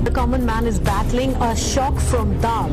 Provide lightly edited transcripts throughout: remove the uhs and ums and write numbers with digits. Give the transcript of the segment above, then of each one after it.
The common man is battling a shock from dal.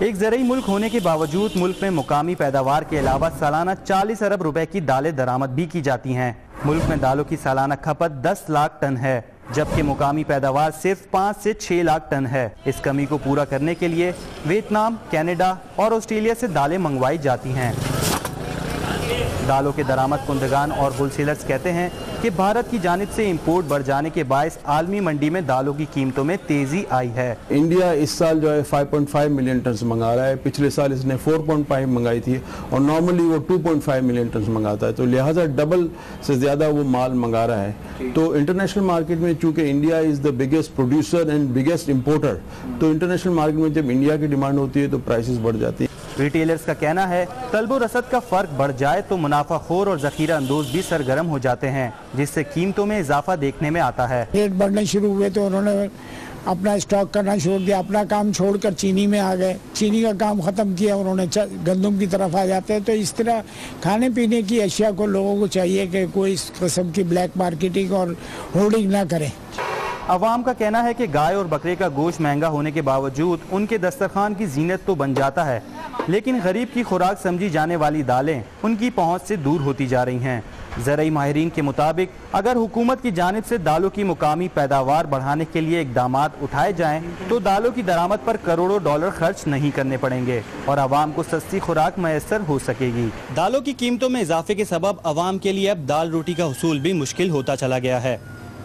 ایک زرعی ملک ہونے کے باوجود ملک میں مقامی پیداوار کے علاوہ سالانہ 40 ارب روپے کی دالیں درآمد بھی کی جاتی ہیں۔ ملک میں دالوں کی سالانہ کھپت 10 لاکھ ٹن ہے، جبکہ مقامی پیداوار صرف 5 سے 6 لاکھ ٹن ہے۔ اس کمی کو پورا کرنے کے لیے ویتنام، کینیڈا اور آسٹریلیا سے دالیں منگوائی جاتی ہیں۔ دالوں کے درآمد کنندگان اور ہول سیلرز کہتے ہیں کہ بھارت کی جانب سے امپورٹ بڑھ جانے کے باعث عالمی منڈی میں دالوں کی قیمتوں میں تیزی آئی ہے۔ انڈیا اس سال جو ہے 5.5 ملین ٹنز منگا رہا ہے، پچھلے سال اس نے 4.5 منگائی تھی اور نارملی وہ 2.5 ملین ٹنز منگاتا ہے، تو لہٰذا ڈبل سے زیادہ وہ مال منگا رہا ہے۔ تو انٹرنیشنل مارکیٹ میں چونکہ India is the biggest producer and biggest importer, تو انٹرنیشنل مارکیٹ میں جب انڈیا کی ڈیمانڈ ہوتی ہے تو پرائسز بڑھ جاتی ہیں۔ ریٹیلرز کا کہنا ہے طلب و رسد کا فرق بڑھ جائے تو منافع خور اور ذخیرہ اندوز بھی سرگرم ہو جاتے ہیں، جس سے قیمتوں میں اضافہ دیکھنے میں آتا ہے۔ ریٹ بڑھنے شروع ہوئے تو انہوں نے اپنا اسٹاک کرنا چھوڑ دیا، اپنا کام چھوڑ کر چینی میں آ گئے، چینی کا کام ختم کیا، انہوں نے گندم کی طرف آ جاتے ہیں۔ تو اس طرح کھانے پینے کی اشیاء کو لوگوں کو چاہیے کہ کوئی اس قسم کی بلیک مارکیٹنگ اور ہولڈنگ نہ کریں۔ عوام کا کہنا ہے کہ گائے اور بکرے کا گوشت مہنگا ہونے کے باوجود ان کے دسترخوان کی زینت تو بن جاتا ہے، لیکن غریب کی خوراک سمجھی جانے والی دالیں ان کی پہنچ سے دور ہوتی جا رہی ہیں۔ زرعی ماہرین کے مطابق اگر حکومت کی جانب سے دالوں کی مقامی پیداوار بڑھانے کے لیے اقدامات اٹھائے جائیں تو دالوں کی درآمد پر کروڑوں ڈالر خرچ نہیں کرنے پڑیں گے اور عوام کو سستی خوراک میسر ہو سکے گی۔ دالوں کی قیمتوں میں اضافے کے سبب عوام کے لیے اب دال روٹی کا حصول بھی مشکل ہوتا چلا گیا ہے۔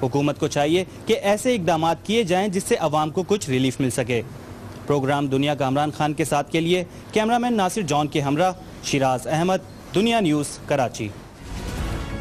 حکومت کو چاہیے کہ ایسے اقدامات کیے جائیں جس سے عوام کو کچھ ریلیف مل سکے۔ پروگرام دنیا کا عمران خان کے ساتھ کے لیے کیمرامین ناصر جان کے ہمراہ شیراز احمد، دنیا نیوز، کراچی۔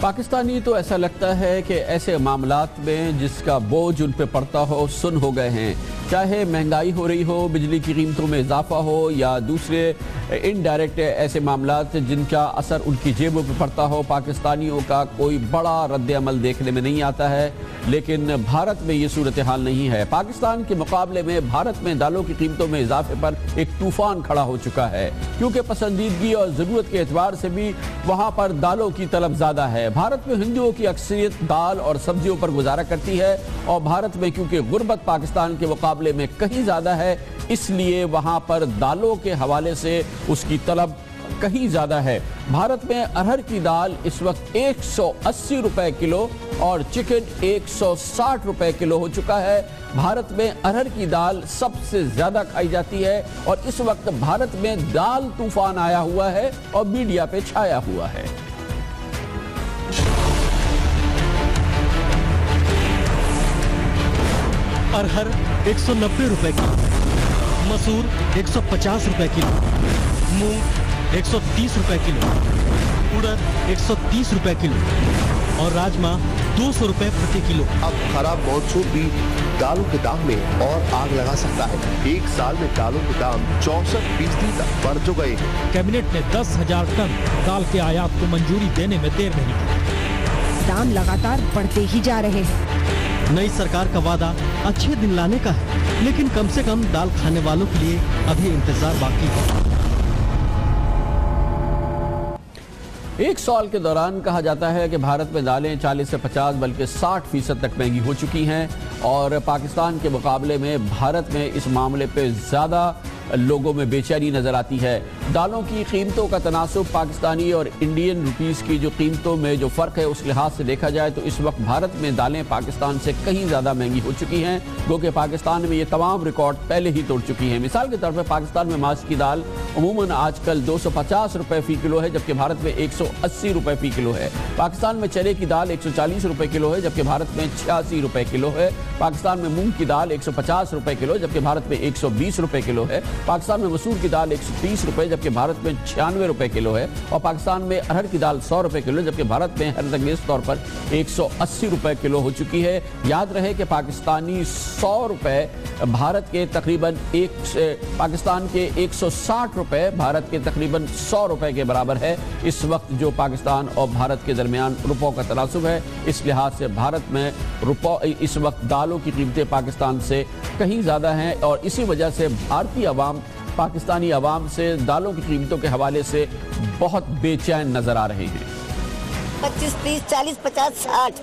پاکستانی تو ایسا لگتا ہے کہ ایسے معاملات میں جس کا بوجھ ان پہ پڑتا ہو سن ہو گئے ہیں، چاہے مہنگائی ہو رہی ہو، بجلی کی قیمتوں میں اضافہ ہو یا دوسرے انڈائریکٹ ایسے معاملات جن کا اثر ان کی جیبوں پہ پڑتا ہو۔ پاکستانیوں کا کوئی بڑا رد عمل دیکھنے میں نہیں آتا ہے، لیکن بھارت میں یہ صورتحال نہیں ہے۔ پاکستان کے مقابلے میں بھارت میں دالوں کی قیمتوں میں اضافے پر ایک طوفان کھڑا ہو چکا ہے، کیونکہ پسندیدگی اور ضرورت کے اعتبار سے بھی وہاں پر دالوں کی طلب زیادہ ہے۔ بھارت میں ہندوؤں کی اکثریت دال اور سبزیوں پر گزارا کرتی ہے، اور بھارت میں کیونکہ غربت پاکستان کے مقابلے میں کہیں زیادہ ہے، اس لیے وہاں پر دالوں کے حوالے سے اس کی طلب کہیں زیادہ ہے۔ بھارت میں ارہر کی دال اس وقت 180 روپے کلو اور چکن 160 روپے کلو ہو چکا ہے۔ بھارت میں ارہر کی دال سب سے زیادہ کھائی جاتی ہے، اور اس وقت بھارت میں دال طوفان آیا ہوا ہے اور میڈیا پہ چھایا ہوا ہے۔ ارہر 190 روپے کلو، مسور 150 روپے کلو، مونگ 130 روپے کلو، اڑد 130 روپے کلو اور راجما 200 روپے پرتی کلو۔ اب خراب مانسون بھی دالوں کے دام میں اور آگ لگا سکتا ہے۔ ایک سال میں دالوں کے دام 64% تک بڑھ جو گئے ہیں۔ کیبنٹ نے 10,000 ٹن دال کے آیات کو منظوری دینے میں دیر نہیں کی۔ دام لگاتار بڑھتے ہی جا رہے ہیں۔ نئی سرکار کا وعدہ اچھے دن لانے کا ہے، لیکن کم سے کم دال کھانے والوں کے لیے ابھی انتظار باقی ہے۔ ایک سال کے دوران کہا جاتا ہے کہ بھارت میں دالیں 40 سے 50 بلکہ 60% تک مہنگی ہو چکی ہیں، اور پاکستان کے مقابلے میں بھارت میں اس معاملے پہ زیادہ لوگوں میں بے چینی نظر آتی ہے۔ دالوں کی قیمتوں کا تناسب پاکستانی اور انڈین روپیز کی جو قیمتوں میں جو فرق ہے اس لحاظ سے دیکھا جائے تو اس وقت بھارت میں دالیں پاکستان سے کہیں زیادہ مہنگی ہو چکی ہیں، کیونکہ پاکستان میں یہ تمام ریکارڈ پہلے ہی توڑ چکی ہیں۔ مثال کے طور پر پاکستان میں ماش کی دال عموماً آج کل 250 روپے فی کلو ہے، جبکہ بھارت میں 180 روپے فی کلو ہے۔ پاکستان میں چنے کی دال 140 روپے کلو ہے، جبکہ بھارت میں 86 روپے کلو ہے۔ پاکستان میں مونگ کی دال 150 روپے کلو، جبکہ بھارت میں 120 روپے کلو ہے۔ پاکستان میں مسور کی دال 130 روپے، جبکہ بھارت میں 96 روپے کلو ہے، اور پاکستان میں ارہر کی دال 100 روپے کلو، جبکہ بھارت میں حیرت انگیز طور پر 180 روپے کلو ہو چکی ہے۔ یاد رہے کہ پاکستانی 100 روپے بھارت کے تقریباً پاکستان کے 160 روپے بھارت کے تقریباً 100 روپے کے برابر ہے۔ اس وقت جو پاکستان اور بھارت کے درمیان روپوں کا تناسب ہے، اس لحاظ سے بھارت میں اس وقت دالوں کی قیمتیں پاکستان سے کہیں زیادہ ہیں، اور اسی وجہ سے بھارتی عوام پاکستانی عوام سے دالوں کی قیمتوں کے حوالے سے بہت بے چین نظر آ رہے ہیں۔ 25, 30, 40, 50, 60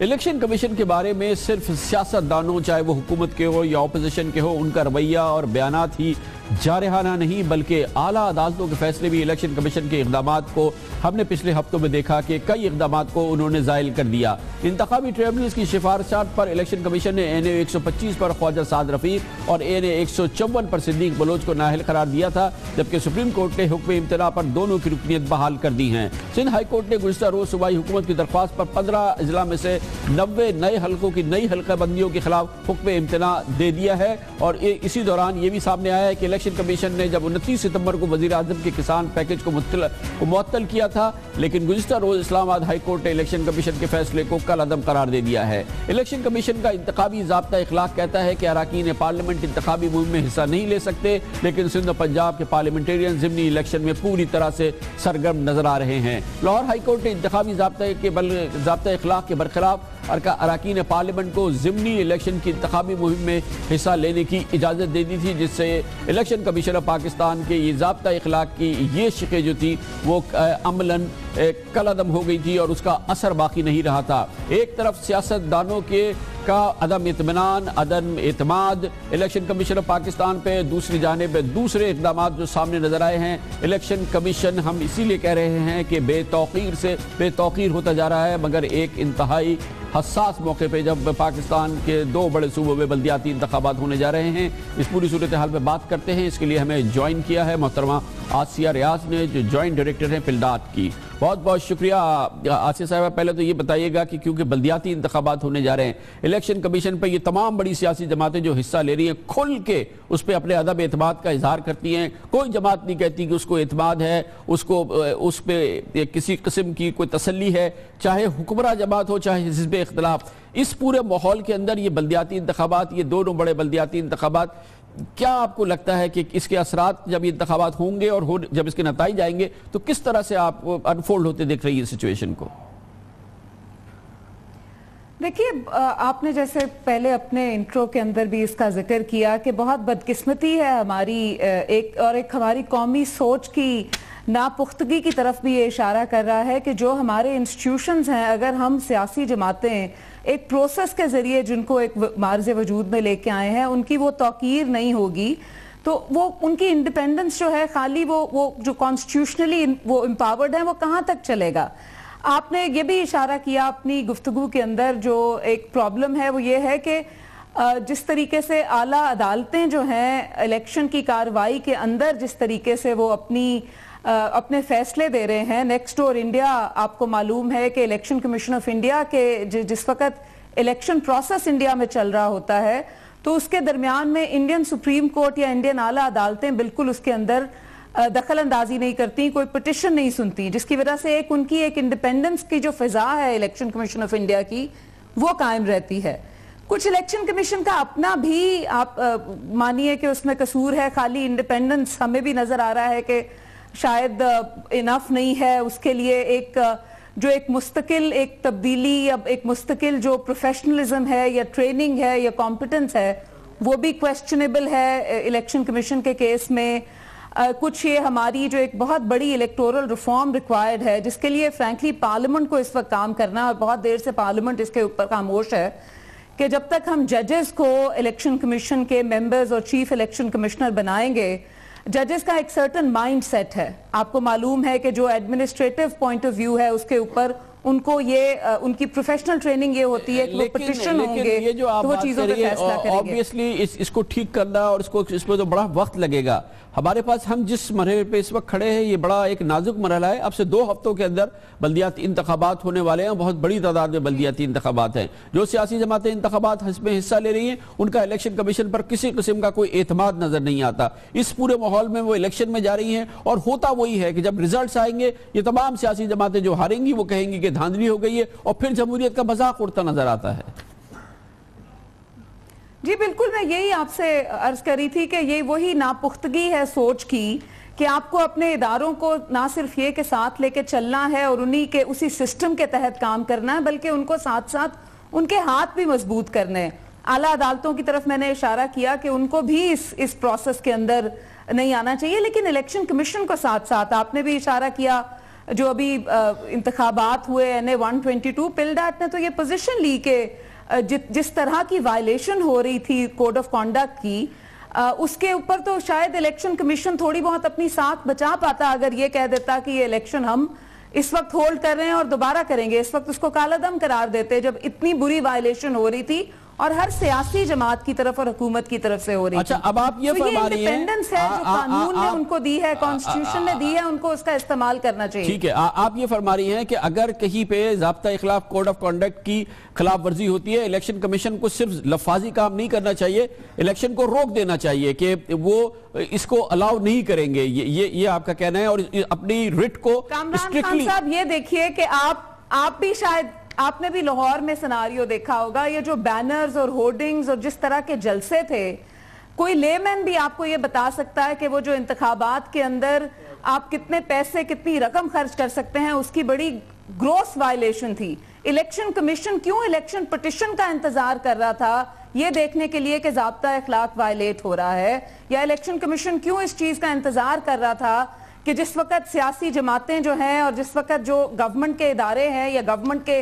الیکشن کمیشن کے بارے میں صرف سیاستدانوں چاہے وہ حکومت کے ہو یا اپوزیشن کے ہو ان کا رویہ اور بیانات ہی جارحانہ نہیں بلکہ اعلیٰ عدالتوں کے فیصلے بھی الیکشن کمیشن کے اقدامات کو ہم نے پچھلے ہفتوں میں دیکھا کہ کئی اقدامات کو انہوں نے زائل کر دیا۔ انتخابی ٹریبونلز کی سفارشات پر الیکشن کمیشن نے ANA 125 پر خواجہ سعد رفیق اور ANA 154 پر صدیق بلوچ کو نااہل قرار دیا تھا، جبکہ سپریم کورٹ نے حکم امتناع پر دونوں کی رکنیت بحال کر دی ہیں۔ سندھ ہائی کورٹ نے گزشتہ روز صوبائی حکومت کی درخواست پر 15 اضلاع میں سے 90 نئے حلقوں کی نئی حلقہ بندیوں کے خلاف حکم امتناع دے دیا ہے، اور اسی دوران یہ بھی سامنے آیا ہے کہ الیکشن کمیشن نے جب 29 ستمبر کو وزیر اعظم کے کسان پیکج کو معطل کیا تھا، لیکن گزشتہ روز اسلام آباد ہائی کورٹ نے الیکشن کمیشن کے فیصلے کو کالعدم قرار دے دیا ہے۔ الیکشن کمیشن کا انتخابی ضابطہ اخلاق کہتا ہے کہ اراکین پارلیمنٹ انتخابی مہم میں حصہ نہیں لے سکتے، لیکن سندھ و پنجاب کے پارلیمنٹرین ضمنی الیکشن میں پوری طرح سے سرگرم نظر آ رہے ہیں۔ لاہور ہائی کورٹ نے انتخابی ضابطہ اخلاق کے برخلاف اراکین پارلیمنٹ کو ضمنی الیکشن کی انتخابی مہم میں حصہ لینے کی اجازت دے دی تھی، جس سے الیکشن کمیشن آف پاکستان کے یہ ضابطہ اخلاق کی یہ شقیں جو تھی وہ عملاً کالعدم ہو گئی تھی اور اس کا اثر باقی نہیں رہا تھا۔ ایک طرف سیاستدانوں کا عدم اطمینان، عدم اعتماد الیکشن کمیشن آف پاکستان پہ، دوسری جانب دوسرے اقدامات جو سامنے نظر آئے ہیں۔ الیکشن کمیشن ہم اسی لیے کہہ رہے ہیں کہ بے توقیر ہوتا جا رہا ہے، مگر ایک انتہائی حساس موقع پہ جب پاکستان کے 2 بڑے صوبوں میں بلدیاتی انتخابات ہونے جا رہے ہیں۔ اس پوری صورتحال پہ بات کرتے ہیں، اس کے لیے ہمیں جوائن کیا ہے محترمہ آسیہ ریاض نے، جو جوائنٹ ڈائریکٹر ہیں پلڈاٹ کی۔ بہت بہت شکریہ آسیہ صاحبہ۔ پہلے تو یہ بتائیے گا کہ کیونکہ بلدیاتی انتخابات ہونے جا رہے ہیں، الیکشن کمیشن پہ یہ تمام بڑی سیاسی جماعتیں جو حصہ لے رہی ہیں کھل کے اس پہ اپنے عدم اعتماد کا اظہار کرتی ہیں، کوئی جماعت نہیں کہتی کہ اس کو اعتماد ہے، اس پہ کسی قسم کی کوئی تسلی ہے، چاہے حکمراں جماعت ہو چاہے حزب اختلاف۔ اس پورے ماحول کے اندر یہ بلدیاتی انتخابات، یہ دونوں بڑے بلدیاتی انتخابات، کیا آپ کو لگتا ہے کہ اس کے اثرات جب یہ انتخابات ہوں گے اور جب اس کے نتائج آئیں گے تو کس طرح سے آپ انفولڈ ہوتے دیکھ رہی ہے سچویشن کو؟ دیکھیے، آپ نے جیسے پہلے اپنے انٹرو کے اندر بھی اس کا ذکر کیا کہ بہت بدقسمتی ہے ہماری ایک ہماری قومی سوچ کی ناپختگی کی طرف بھی یہ اشارہ کر رہا ہے کہ جو ہمارے انسٹیٹیوشنز ہیں، اگر ہم سیاسی جماعتیں ایک پروسیس کے ذریعے جن کو ایک معرض وجود میں لے کے آئے ہیں، ان کی وہ توقیر نہیں ہوگی تو وہ ان کی انڈیپینڈنس جو ہے، خالی وہ جو کانسٹیٹیوشنلی وہ امپاورڈ ہیں، وہ کہاں تک چلے گا؟ آپ نے یہ بھی اشارہ کیا اپنی گفتگو کے اندر، جو ایک پرابلم ہے وہ یہ ہے کہ جس طریقے سے اعلیٰ عدالتیں جو ہیں الیکشن کی کارروائی کے اندر جس طریقے سے وہ اپنے فیصلے دے رہے ہیں، نیکسٹ ڈور انڈیا، آپ کو معلوم ہے کہ الیکشن کمیشن آف انڈیا کے جس وقت الیکشن پروسیس انڈیا میں چل رہا ہوتا ہے تو اس کے درمیان میں انڈین سپریم کورٹ یا انڈین اعلیٰ عدالتیں بالکل اس کے اندر دخل اندازی نہیں کرتی، کوئی پٹیشن نہیں سنتی، جس کی وجہ سے ان کی ایک انڈیپینڈنس کی جو فضا ہے الیکشن کمیشن آف انڈیا کی وہ قائم رہتی ہے۔ کچھ الیکشن کمیشن کا اپنا بھی آپ مانیے کہ اس میں قصور ہے، خالی انڈیپینڈنس ہمیں بھی نظر آ رہا ہے کہ شاید انف نہیں ہے، اس کے لیے ایک مستقل ایک تبدیلی یا ایک مستقل جو پروفیشنلزم ہے یا ٹریننگ ہے یا کمپٹنس ہے وہ بھی کویسچنیبل ہے الیکشن کمیشن کے کیس میں۔ کچھ یہ ہماری جو ایک بہت بڑی الیکٹورل ریفارم ریکوائرڈ ہے، جس کے لیے فرینکلی پارلیمنٹ کو اس وقت کام کرنا، اور بہت دیر سے پارلیمنٹ اس کے اوپر خاموش ہے کہ جب تک ہم ججز کو الیکشن کمیشن کے ممبرز اور چیف الیکشن کمشنر بنائیں گے، ججز کا ایک سرٹن مائنڈ سیٹ ہے، آپ کو معلوم ہے کہ جو ایڈمنسٹریٹو پوائنٹ آف ویو ہے اس کے اوپر ان کو ان کی پروفیشنل ٹریننگ یہ ہوتی ہے کہ وہ پٹیشن ہوں گے تو وہ چیزوں پہ فیصلہ کریں گے۔ اوبویسلی اس کو ٹھیک کرنا اور اس پہ تو بڑا وقت لگے گا۔ ہمارے پاس ہم جس مرحلے پہ اس وقت کھڑے ہیں یہ بڑا ایک نازک مرحلہ ہے۔ اب سے 2 ہفتوں کے اندر بلدیاتی انتخابات ہونے والے ہیں، بہت بڑی تعداد میں بلدیاتی انتخابات ہیں۔ جو سیاسی جماعتیں انتخابات میں حصہ لے رہی ہیں ان کا الیکشن کمیشن پر کسی قسم کا کوئی اعتماد نظر نہیں آتا۔ اس پورے ماحول میں وہ الیکشن میں جا رہی ہیں اور ہوتا وہی ہے کہ جب ریزلٹس آئیں گے یہ تمام سیاسی جماعتیں جو ہاریں گی وہ کہیں گی کہ دھاندلی ہو گئی ہے اور پھر جمہوریت کا مذاق اڑتا نظر آتا ہے۔ جی بالکل، میں یہی آپ سے عرض کری تھی کہ یہ وہی ناپختگی ہے سوچ کی کہ آپ کو اپنے اداروں کو نہ صرف یہ کہ ساتھ لے کے چلنا ہے اور اسی سسٹم کے تحت کام کرنا ہے، بلکہ ان کو ساتھ ساتھ ان کے ہاتھ بھی مضبوط کرنے ہیں۔ اعلیٰ عدالتوں کی طرف میں نے اشارہ کیا کہ ان کو بھی اس پروسیس کے اندر نہیں آنا چاہیے، لیکن الیکشن کمیشن کو ساتھ ساتھ آپ نے بھی اشارہ کیا جو ابھی انتخابات ہوئے NA 122 پلڈاٹ نے تو یہ پوزیشن لی کہ جس طرح کی وائلیشن ہو رہی تھی کوڈ آف کانڈکٹ کی، اس کے اوپر تو شاید الیکشن کمیشن تھوڑی بہت اپنی ساتھ بچا پاتا اگر یہ کہہ دیتا کہ یہ الیکشن ہم اس وقت ہولڈ کر رہے ہیں اور دوبارہ کریں گے. اس وقت اس کو کالا دم قرار دیتے جب اتنی بری وائلیشن ہو رہی تھی اور ہر سیاسی جماعت کی طرف اور حکومت کی طرف سے ہو رہی تھی. اچھا اب آپ یہ فرما رہی ہیں انڈیپینڈنس ہے جو قانون نے ان کو دی ہے، کانسٹیٹیوشن نے دی ہے، ان کو اس کا استعمال کرنا چاہیے. ٹھیک ہے، آپ یہ فرما رہی ہیں کہ اگر کہیں پہ ضابطہ اخلاق کوڈ آف کنڈکٹ کی خلاف ورزی ہوتی ہے، الیکشن کمیشن کو صرف لفاظی کام نہیں کرنا چاہیے، الیکشن کو روک دینا چاہیے کہ وہ اس کو الاؤ نہیں کریں گے، یہ آپ کا کہنا ہے. اور اپنی رٹ کو کامران خان صاحب یہ دیکھیے کہ آپ بھی شاید آپ نے بھی لاہور میں سیناریو دیکھا ہوگا، یہ جو بینرز اور ہورڈنگز اور جس طرح کے جلسے تھے، کوئی لے مین بھی آپ کو یہ بتا سکتا ہے کہ وہ جو انتخابات کے اندر آپ کتنے پیسے کتنی رقم خرچ کر سکتے ہیں، اس کی بڑی گروس وائلیشن تھی. الیکشن کمیشن کیوں الیکشن پٹیشن کا انتظار کر رہا تھا یہ دیکھنے کے لیے کہ ضابطہ اخلاق وائلیٹ ہو رہا ہے، یا الیکشن کمیشن کیوں اس چیز کا انتظار کر رہا تھا کہ جس وقت سیاسی جماعتیں جو ہیں اور جس وقت جو گورنمنٹ کے ادارے ہیں یا گورنمنٹ کے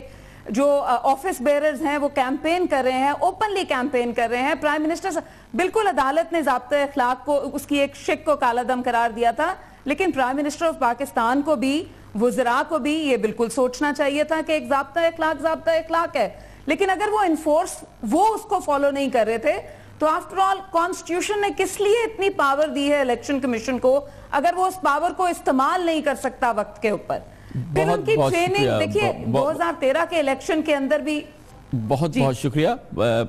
جو آفس بیئرز ہیں وہ کیمپین کر رہے ہیں، اوپنلی کیمپین کر رہے ہیں. پرائم منسٹر بالکل عدالت نے ضابطہ اخلاق کو اس کی ایک شک کو کالا دم قرار دیا تھا، لیکن پرائم منسٹر آف پاکستان کو بھی وزراء کو بھی یہ بالکل سوچنا چاہیے تھا کہ ایک ضابطہ اخلاق ہے، لیکن اگر وہ اس کو فالو نہیں کر رہے تھے تو آفٹر آل کانسٹیٹیوشن نے کس لیے اتنی پاور دی ہے الیکشن کمیشن کو اگر وہ اس پاور کو استعمال نہیں کر سکتا وقت کے اوپر. پھر ان کی ٹریننگ دیکھیے 2013 کے الیکشن کے اندر بھی. بہت بہت شکریہ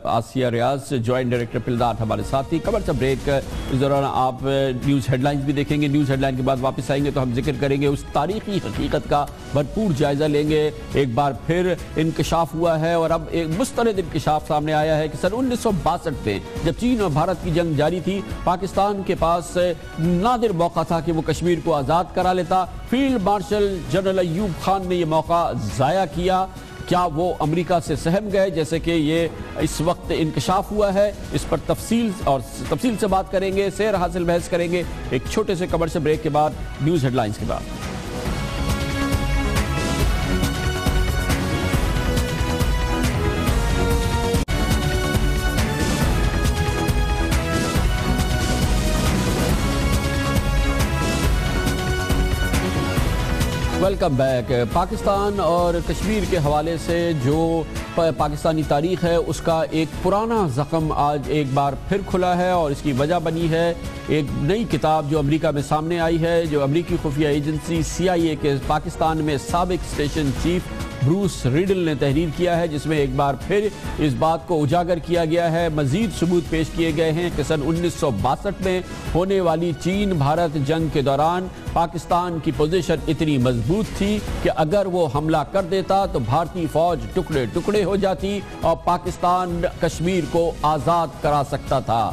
آسیہ ریاض، جوائنٹ ڈائریکٹر پلڈاٹ ہمارے ساتھ تھی. خبر سے بریک، اس دوران آپ نیوز ہیڈ لائنز بھی دیکھیں گے. نیوز ہیڈ لائن کے بعد واپس آئیں گے تو ہم ذکر کریں گے اس تاریخی حقیقت کا بھرپور جائزہ لیں گے. ایک بار پھر انکشاف ہوا ہے اور اب ایک مستند انکشاف سامنے آیا ہے کہ سن 1962 میں جب چین اور بھارت کی جنگ جاری تھی، پاکستان کے پاس نادر موقع تھا کہ وہ کشمیر کو آزاد کرا لیتا. Field marshal general Ayub Khan نے یہ موقع ضائع کیا. کیا وہ امریکہ سے سہم گئے جیسے کہ یہ اس وقت انکشاف ہوا ہے؟ اس پر تفصیل سے بات کریں گے، سیر حاصل بحث کریں گے ایک چھوٹے سے کمرشل بریک کے بعد، نیوز ہیڈ لائنز کے بعد. Welcome back. پاکستان اور کشمیر کے حوالے سے جو پاکستانی تاریخ ہے اس کا ایک پرانا زخم آج ایک بار پھر کھلا ہے اور اس کی وجہ بنی ہے ایک نئی کتاب جو امریکہ میں سامنے آئی ہے، جو امریکی خفیہ ایجنسی CIA کے پاکستان میں سابق اسٹیشن چیف بروس ریڈل نے تحریر کیا ہے، جس میں ایک بار پھر اس بات کو اجاگر کیا گیا ہے، مزید ثبوت پیش کیے گئے ہیں کہ سن 1962 میں ہونے والی چین بھارت جنگ کے دوران پاکستان کی پوزیشن اتنی مضبوط تھی کہ اگر وہ حملہ کر دیتا تو بھارتی فوج ٹکڑے ٹکڑے ہو جاتی اور پاکستان کشمیر کو آزاد کرا سکتا تھا.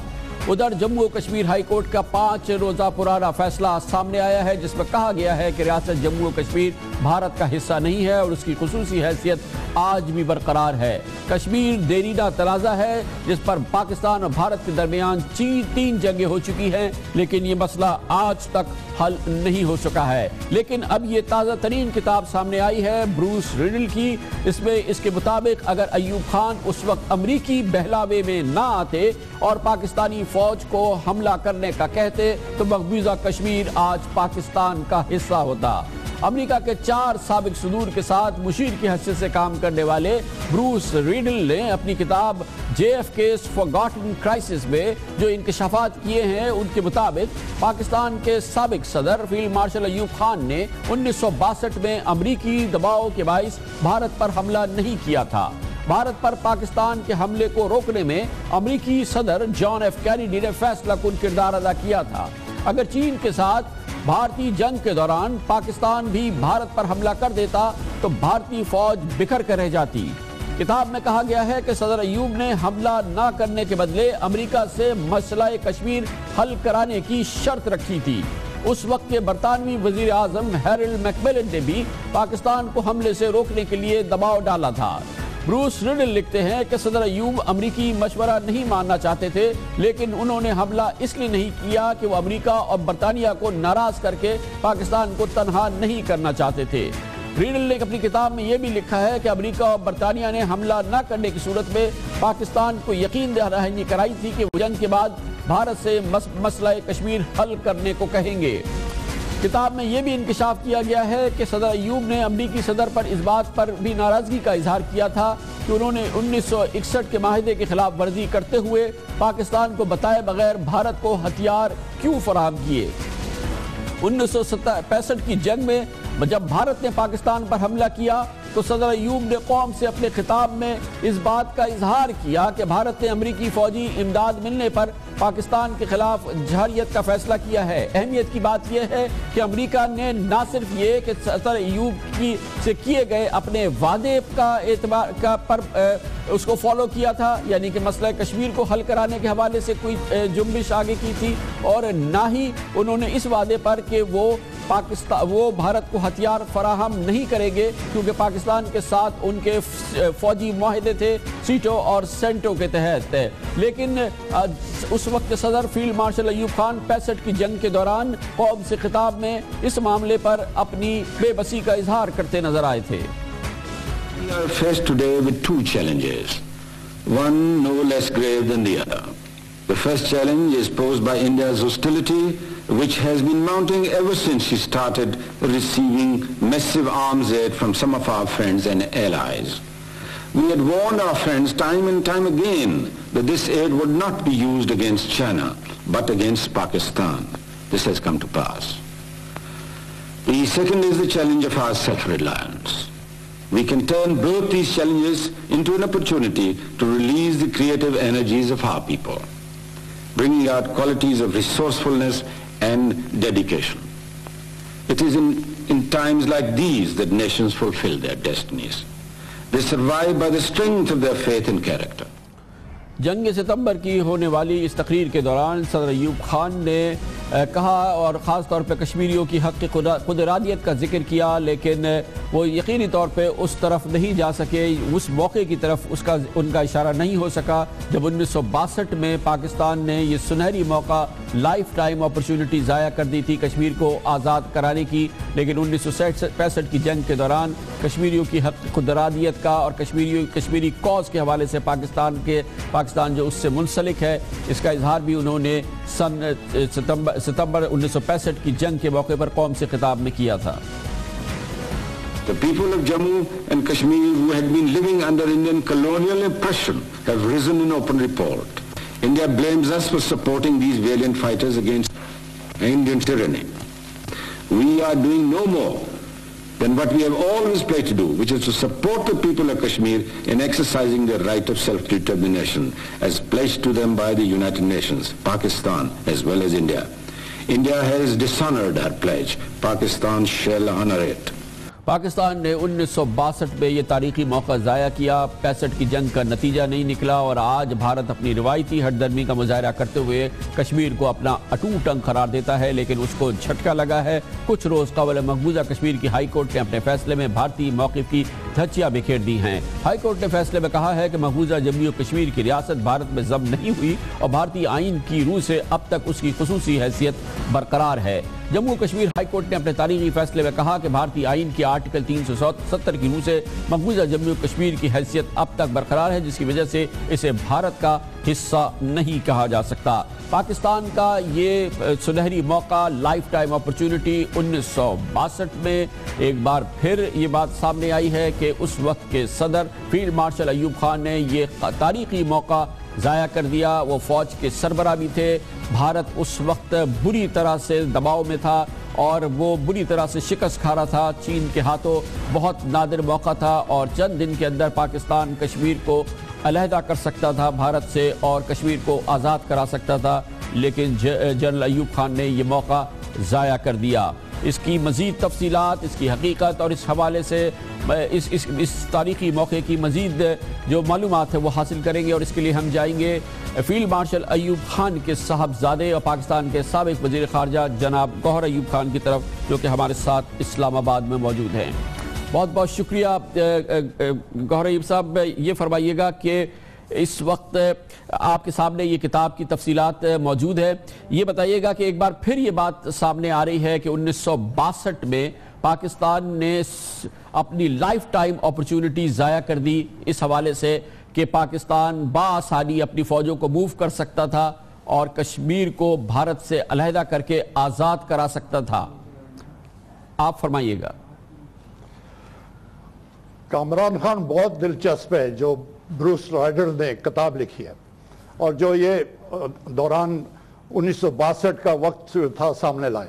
ادھر جموں و کشمیر ہائی کورٹ کا 5 روزہ پرانا فیصلہ سامنے آیا ہے، جس میں کہا گیا ہے کہ ریاست جموں و کشمیر بھارت کا حصہ نہیں ہے اور اس کی خصوصی حیثیت آج بھی برقرار ہے. کشمیر دیرینہ تنازع ہے جس پر پاکستان اور بھارت کے درمیان 3 جنگیں ہو چکی ہیں، لیکن یہ مسئلہ آج تک حل نہیں ہو سکا ہے. لیکن اب یہ تازہ ترین کتاب سامنے آئی ہے بروس ریڈل کی. اس میں اس کے مطابق اگر ایوب خان اس وقت امریکی بہلاوے میں نہ آتے اور پاکستانی فوج کو حملہ کرنے کا کہتے تو مقبوضہ کشمیر آج پاکستان کا حصہ ہوتا. امریکہ کے 4 سابق صدور کے ساتھ مشیر کی حیثیت سے کام کرنے والے بروس ریڈل نے اپنی کتاب JFK's Forgotten Crisis میں جو انکشافات کیے ہیں ان کے مطابق پاکستان کے سابق صدر فیلڈ مارشل ایوب خان نے 1962 میں امریکی دباؤ کے باعث بھارت پر حملہ نہیں کیا تھا. بھارت پر پاکستان کے حملے کو روکنے میں امریکی صدر جان ایف کینیڈی نے فیصلہ کن کردار ادا کیا تھا. اگر چین کے ساتھ بھارتی جنگ کے دوران پاکستان بھی بھارت پر حملہ کر دیتا تو بھارتی فوج بکھر کر رہ جاتی. کتاب میں کہا گیا ہے کہ صدر ایوب نے حملہ نہ کرنے کے بدلے امریکہ سے مسئلہ کشمیر حل کرانے کی شرط رکھی تھی. اس وقت کے برطانوی وزیر اعظم ہیرلڈ میکملن نے بھی پاکستان کو حملے سے روکنے کے لیے دباؤ ڈالا تھا. بروس ریڈل لکھتے ہیں کہ صدر ایوب امریکی مشورہ نہیں ماننا چاہتے تھے، لیکن انہوں نے حملہ اس لیے نہیں کیا کہ وہ امریکہ اور برطانیہ کو ناراض کر کے پاکستان کو تنہا نہیں کرنا چاہتے تھے۔ ریڈل نے اپنی کتاب میں یہ بھی لکھا ہے کہ امریکہ اور برطانیہ نے حملہ نہ کرنے کی صورت میں پاکستان کو یقین دہانی کرائی تھی کہ وہ جنگ کے بعد بھارت سے مسئلہ کشمیر حل کرنے کو کہیں گے۔ کتاب میں یہ بھی انکشاف کیا گیا ہے کہ صدر ایوب نے امریکی صدر پر اس بات پر بھی ناراضگی کا اظہار کیا تھا کہ انہوں نے 1961 کے معاہدے کی خلاف ورزی کرتے ہوئے پاکستان کو بتائے بغیر بھارت کو ہتھیار کیوں فراہم کیے۔ 1965 کی جنگ میں جب بھارت نے پاکستان پر حملہ کیا تو صدر ایوب نے قوم سے اپنے خطاب میں اس بات کا اظہار کیا کہ بھارت نے امریکی فوجی امداد ملنے پر پاکستان کے خلاف جارحیت کا فیصلہ کیا ہے۔ اہمیت کی بات یہ ہے کہ امریکہ نے نہ صرف یہ کہ صدر ایوب سے کیے گئے اپنے وعدے کا اعتبار پر اس کو فالو کیا تھا، یعنی کہ مسئلہ کشمیر کو حل کرانے کے حوالے سے کوئی جنبش آگے کی تھی، اور نہ ہی انہوں نے اس وعدے پر کہ وہ بھارت کو ہتھیار فراہم نہیں کریں گے، کیونکہ پاکستان کے ساتھ ان کے فوجی معاہدے تھے سیٹو اور سینٹو کے تحت۔ لیکن اس وقت صدر فیلڈ مارشل ایوب خان 65 کی جنگ کے دوران قوم سے خطاب میں اس معاملے پر اپنی بے بسی کا اظہار کرتے نظر آئے تھے۔ We are faced today with two challenges, one no less grave than the other. The first challenge is posed by India's hostility, which has been mounting ever since she started receiving massive arms aid from some of our friends and allies. We had warned our friends time and time again that this aid would not be used against China, but against Pakistan. This has come to pass. The second is the challenge of our self-reliance. We can turn both these challenges into an opportunity to release the creative energies of our people, bringing out qualities of resourcefulness and dedication. It is in times like these that nations fulfill their destinies. They survive by the strength of their faith and character. جنگ ستمبر کی ہونے والی اس تقریر کے دوران صدر ایوب خان نے کہا اور خاص طور پہ کشمیریوں کی حق خود ارادیت کا ذکر کیا، لیکن وہ یقینی طور پہ اس طرف نہیں جا سکے، اس موقع کی طرف ان کا اشارہ نہیں ہو سکا جب 1962 میں پاکستان نے یہ سنہری موقع لائف ٹائم اپرچونٹی ضائع کر دی تھی کشمیر کو آزاد کرانے کی، لیکن 1965 کی جنگ کے دوران کشمیریوں کی حق خود ارادیت کا اور کشمیری کاز کے حوالے سے پاکستان جو اس سے منسلک ہے، اس کا اظہار بھی انہوں نے ستمبر 1965 کی جنگ کے موقع پر قوم سے خطاب میں کیا تھا۔ The people of Jammu and Kashmir who had been living under Indian colonial oppression have risen in open revolt. India blames us for supporting these valiant fighters against Indian tyranny. We are doing no more than what we have always pledged to do, which is to support the people of Kashmir in exercising their right of self-determination as pledged to them by the United Nations, Pakistan as well as India. India has dishonored our pledge. Pakistan shall honor it. Pakistan نے 1962 میں یہ تاریخی موقع ضائع کیا، 65 کی جنگ کا نتیجہ نہیں نکلا، اور آج بھارت اپنی روایتی ہٹ درمی کا مظاہرہ کرتے ہوئے کشمیر کو اپنا اٹوٹ انگ قرار دیتا ہے، لیکن اس کو جھٹکا لگا ہے۔ کچھ روز قبل مقبوضہ کشمیر کی ہائی کورٹ نے اپنے فیصلے میں بھارتی موقف کی دھچیاں بکھیر دی ہیں۔ ہائی کورٹ نے فیصلے میں کہا ہے کہ مقبوضہ جموں کشمیر کی ریاست بھارت میں ضم نہیں ہوئی اور بھارتی آئین کی روح سے اب تک اس کی خصوصی حیثیت برقرار ہے۔ جموں کشمیر ہائی کورٹ نے اپنے تاریخی فیصلے میں کہا کہ بھارتی آئین کی آرٹیکل 370 کی روح سے مقبوضہ جموں کشمیر کی حیثیت اب تک برقرار ہے، جس کی وجہ سے اسے بھارت کا حصہ نہیں کہا جا سکتا۔ پاکستان کا یہ سنہری موقع لائف ٹائم اپرچونٹی 1962 میں ایک بار پھر یہ بات سامنے آئی ہے کہ اس وقت کے صدر فیلڈ مارشل ایوب خان نے یہ تاریخی موقع ضائع کر دیا۔ وہ فوج کے سربراہ بھی تھے، بھارت اس وقت بری طرح سے دباؤ میں تھا اور وہ بری طرح سے شکست کھا رہا تھا چین کے ہاتھوں۔ بہت نادر موقع تھا اور چند دن کے اندر پاکستان کشمیر کو علیحدہ کر سکتا تھا بھارت سے اور کشمیر کو آزاد کرا سکتا تھا، لیکن جنرل ایوب خان نے یہ موقع ضائع کر دیا۔ اس کی مزید تفصیلات، اس کی حقیقت اور اس حوالے سے اس تاریخی موقع کی مزید جو معلومات ہے وہ حاصل کریں گے، اور اس کے لیے ہم جائیں گے فیلڈ مارشل ایوب خان کے صاحبزادے اور پاکستان کے سابق وزیر خارجہ جناب گوہر ایوب خان کی طرف، جو کہ ہمارے ساتھ اسلام آباد میں موجود ہیں۔ بہت بہت شکریہ گوہر ایوب صاحب. یہ فرمائیے گا کہ اس وقت آپ کے سامنے یہ کتاب کی تفصیلات موجود ہے. یہ بتائیے گا کہ ایک بار پھر یہ بات سامنے آ رہی ہے کہ 1962 میں پاکستان نے اپنی لائف ٹائم اپرچونٹی ضائع کر دی اس حوالے سے کہ پاکستان بآسانی اپنی فوجوں کو موو کر سکتا تھا اور کشمیر کو بھارت سے علیحدہ کر کے آزاد کرا سکتا تھا. آپ فرمائیے گا. کامران خان بہت دلچسپ ہے جو بروس رائڈر نے کتاب لکھی ہے اور جو یہ دوران 1962 کا وقت تھا سامنے لائے.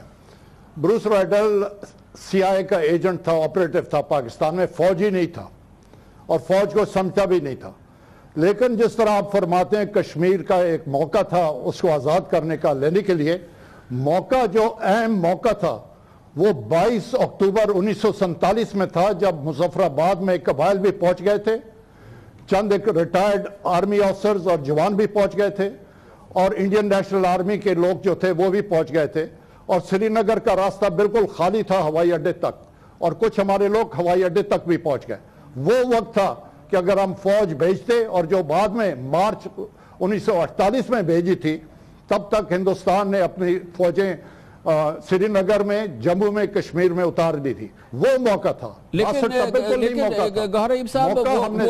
بروس رائڈر سی آئی کا ایجنٹ تھا, آپریٹو تھا پاکستان میں, فوجی نہیں تھا اور فوج کو سمجھتا بھی نہیں تھا. لیکن جس طرح آپ فرماتے ہیں کشمیر کا ایک موقع تھا اس کو آزاد کرنے کا, لینے کے لیے موقع, جو اہم موقع تھا وہ 22 اکتوبر 1947 میں تھا جب مظفر آباد میں قبائل بھی پہنچ گئے تھے, چند ایک ریٹائرڈ آرمی آفیسرز اور جوان بھی پہنچ گئے تھے اور انڈین نیشنل آرمی کے لوگ جو تھے وہ بھی پہنچ گئے تھے اور سری نگر کا راستہ بالکل خالی تھا ہوائی اڈے تک اور کچھ ہمارے لوگ ہوائی اڈے تک بھی پہنچ گئے. وہ وقت تھا کہ اگر ہم فوج بھیجتے اور جو بعد میں مارچ 1948 میں بھیجی تھی, تب تک ہندوستان نے اپنی فوجیں سری نگر میں, جموں میں, کشمیر میں اتار دی تھی. وہ موقع تھا. لیکن گوہر ایوب صاحب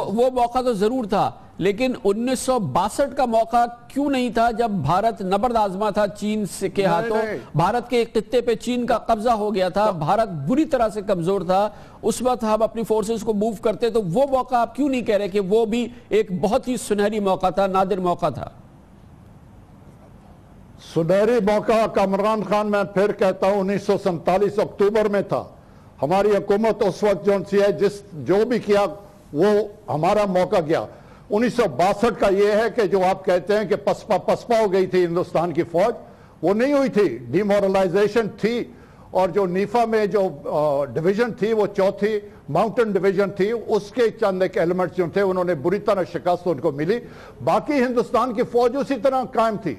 وہ موقع تو ضرور تھا, لیکن 1962 کا موقع کیوں نہیں تھا جب بھارت نبرد آزما تھا چین کے ہاتھوں؟ بھارت کے ایک خطے پہ چین کا قبضہ ہو گیا تھا, بھارت بری طرح سے کمزور تھا, اس وقت ہم اپنی فورسز کو موو کرتے, تو وہ موقع آپ کیوں نہیں کہہ رہے کہ وہ بھی ایک بہت ہی سنہری موقع تھا, نادر موقع تھا؟ سنہری موقع کامران خان میں پھر کہتا ہوں 1947 اکتوبر میں تھا. ہماری حکومت اس وقت جو بھی کیا وہ ہمارا موقع گیا. 1962 کا یہ ہے کہ جو آپ کہتے ہیں کہ پسپا ہو گئی تھی ہندوستان کی فوج, وہ نہیں ہوئی تھی, ڈی مورلائزیشن تھی. اور جو نیفا میں جو ڈویژن تھی وہ چوتھی ماؤنٹن ڈویژن تھی, اس کے چند ایک ایلیمنٹس جو تھے انہوں نے بری طرح شکست ان کو ملی. باقی ہندوستان کی فوج اسی طرح قائم تھی.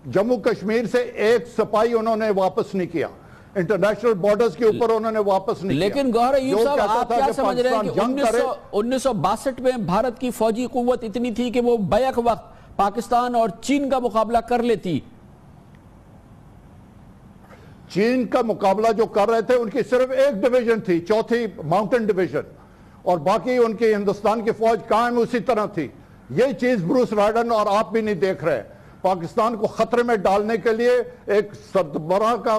جموں کشمیر سے ایک سپاہی انہوں نے واپس نہیں کیا, انٹرنیشنل بارڈرز کے اوپر انہوں نے واپس نہیں کیا. لیکن گوہر ایوب صاحب آپ کیا سمجھ رہے ہیں کہ 1962 میں بھارت کی فوجی قوت اتنی تھی کہ وہ بیک وقت پاکستان اور چین کا مقابلہ کر لیتی؟ چین کا مقابلہ جو کر رہے تھے ان کی صرف ایک ڈویژن تھی, چوتھی ماؤنٹن ڈویژن, اور باقی ان کی ہندوستان کی فوج قائم اسی طرح تھی. یہ چیز بروس رائڈن اور آپ بھی نہیں دیکھ رہے. پاکستان کو خطرے میں ڈالنے کے لیے ایک سربراہ کا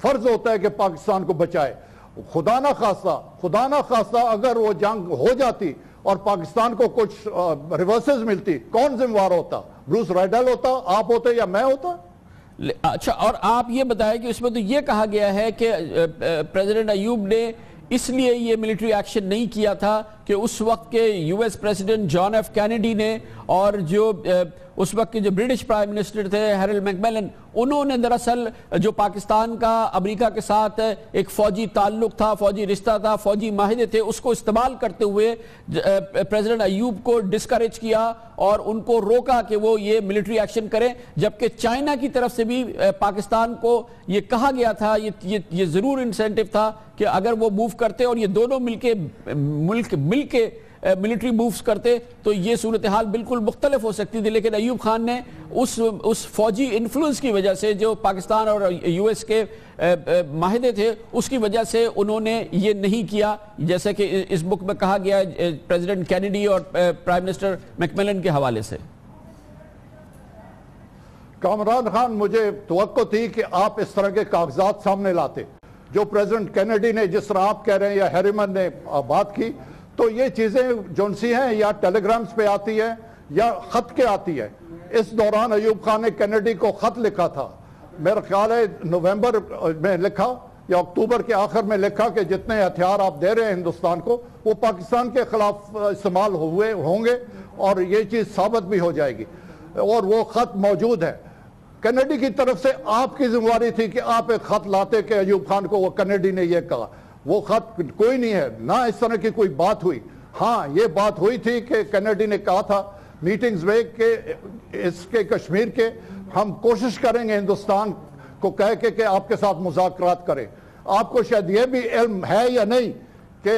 فرض ہوتا ہے کہ پاکستان کو بچائے. خدا نہ خواستہ اگر وہ جنگ ہو جاتی اور پاکستان کو کچھ ریورسز ملتی, کون ذمہ دار ہوتا؟ بروس رائڈل ہوتا, آپ ہوتے, یا میں ہوتا؟ اچھا, اور آپ یہ بتائیں کہ اس میں تو یہ کہا گیا ہے کہ پریزیڈنٹ ایوب نے اس لیے یہ ملٹری ایکشن نہیں کیا تھا کہ اس وقت کے U S president John F Kennedy نے اور جو اس وقت کے جو برٹش پرائم منسٹر تھے ہیرلڈ میکمیلن, انہوں نے دراصل جو پاکستان کا امریکہ کے ساتھ ایک فوجی تعلق تھا, فوجی رشتہ تھا, فوجی معاہدے تھے, اس کو استعمال کرتے ہوئے پریزیڈنٹ ایوب کو ڈسکریج کیا اور ان کو روکا کہ وہ یہ ملٹری ایکشن کریں. جبکہ چائنا کی طرف سے بھی پاکستان کو یہ کہا گیا تھا, یہ ضرور انسینٹو تھا کہ اگر وہ موو کرتے اور یہ دونوں مل کے ملٹری مووز کرتے تو یہ صورتحال بالکل مختلف ہو سکتی تھی. لیکن ایوب خان نے اس فوجی انفلوئنس کی وجہ سے جو پاکستان اور یو ایس کے معاہدے تھے اس کی وجہ سے انہوں نے یہ نہیں کیا, جیسے کہ اس بک میں کہا گیا پریزیڈنٹ کینیڈی اور پرائم منسٹر میکمیلن کے حوالے سے. کامران خان, مجھے توقع تھی کہ آپ اس طرح کے کاغذات سامنے لاتے. جو پریزیڈنٹ کینیڈی نے, جس طرح آپ کہہ رہے ہیں, یا ہیریمن نے بات کی, تو یہ چیزیں جونسی ہیں یا ٹیلی گرامز پہ آتی ہے یا خط کے آتی ہے. اس دوران ایوب خان نے کینیڈی کو خط لکھا تھا, میرا خیال ہے نومبر میں لکھا یا اکتوبر کے آخر میں لکھا کہ جتنے ہتھیار آپ دے رہے ہیں ہندوستان کو وہ پاکستان کے خلاف استعمال ہوں گے اور یہ چیز ثابت بھی ہو جائے گی. اور وہ خط موجود ہے. کینیڈی کی طرف سے آپ کی ذمہ داری تھی کہ آپ ایک خط لاتے کہ ایوب خان کو وہ کینیڈی نے یہ کہا. وہ خط کوئی نہیں ہے, نہ اس طرح کی کوئی بات ہوئی. ہاں, یہ بات ہوئی تھی کہ کینیڈی نے کہا تھا میٹنگز میں کہ اس کے کشمیر کے ہم کوشش کریں گے ہندوستان کو کہہ کے کہ آپ کے ساتھ مذاکرات کریں. آپ کو شاید یہ بھی علم ہے یا نہیں کہ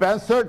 65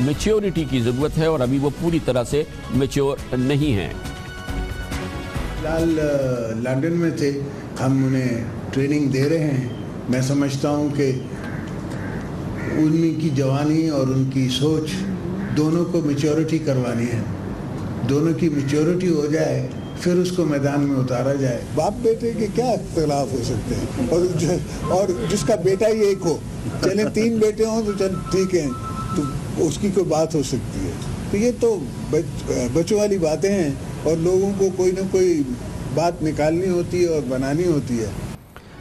میچیورٹی کی ضرورت ہے اور ابھی وہ پوری طرح سے میچیور نہیں ہیں۔ لندن میں تھے، ہم انہیں ٹریننگ دے رہے ہیں۔ میں سمجھتا ہوں کہ ان کی جوانی اور ان کی سوچ دونوں کو میچیورٹی کروانی ہے، دونوں کی میچیورٹی ہو جائے پھر اس کو میدان میں اتارا جائے۔ باپ بیٹے کے کیا اختلاف ہو سکتے ہیں، اور جس کا بیٹا ہی ایک ہو، چلیں 3 بیٹے ہوں تو چل ٹھیک ہے، تو اس کی کوئی بات ہو سکتی ہے۔ تو یہ تو بچوں والی باتیں ہیں اور لوگوں کو کوئی نہ کوئی بات نکالنی ہوتی ہے اور بنانی ہوتی ہے۔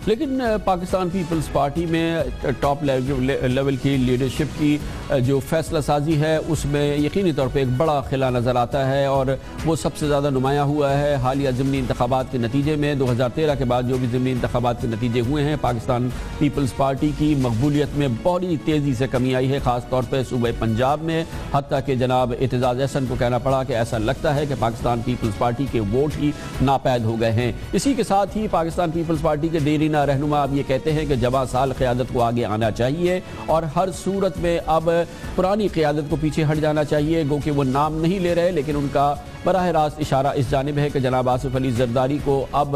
لیکن پاکستان پیپلز پارٹی میں ٹاپ لیول کی لیڈرشپ کی جو فیصلہ سازی ہے اس میں یقینی طور پہ ایک بڑا خلا نظر آتا ہے، اور وہ سب سے زیادہ نمایاں ہوا ہے حالیہ ضمنی انتخابات کے نتیجے میں۔ 2013 کے بعد جو بھی ضمنی انتخابات کے نتیجے ہوئے ہیں، پاکستان پیپلز پارٹی کی مقبولیت میں بڑی تیزی سے کمی آئی ہے، خاص طور پہ صوبہ پنجاب میں، حتیٰ کہ جناب اعتزاز احسن کو کہنا پڑا کہ ایسا لگتا ہے کہ پاکستان پیپلز پارٹی کے ووٹ ہی ناپید ہو گئے ہیں۔ اسی کے ساتھ ہی پاکستان پیپلز پارٹی کے دیرینہ رہنما اب یہ کہتے ہیں کہ جوان سال قیادت کو آگے آنا چاہیے اور ہر صورت میں اب پرانی قیادت کو پیچھے ہٹ جانا چاہیے، گو کہ وہ نام نہیں لے رہے، لیکن ان کا براہ راست اشارہ اس جانب ہے کہ جناب آصف علی زرداری کو اب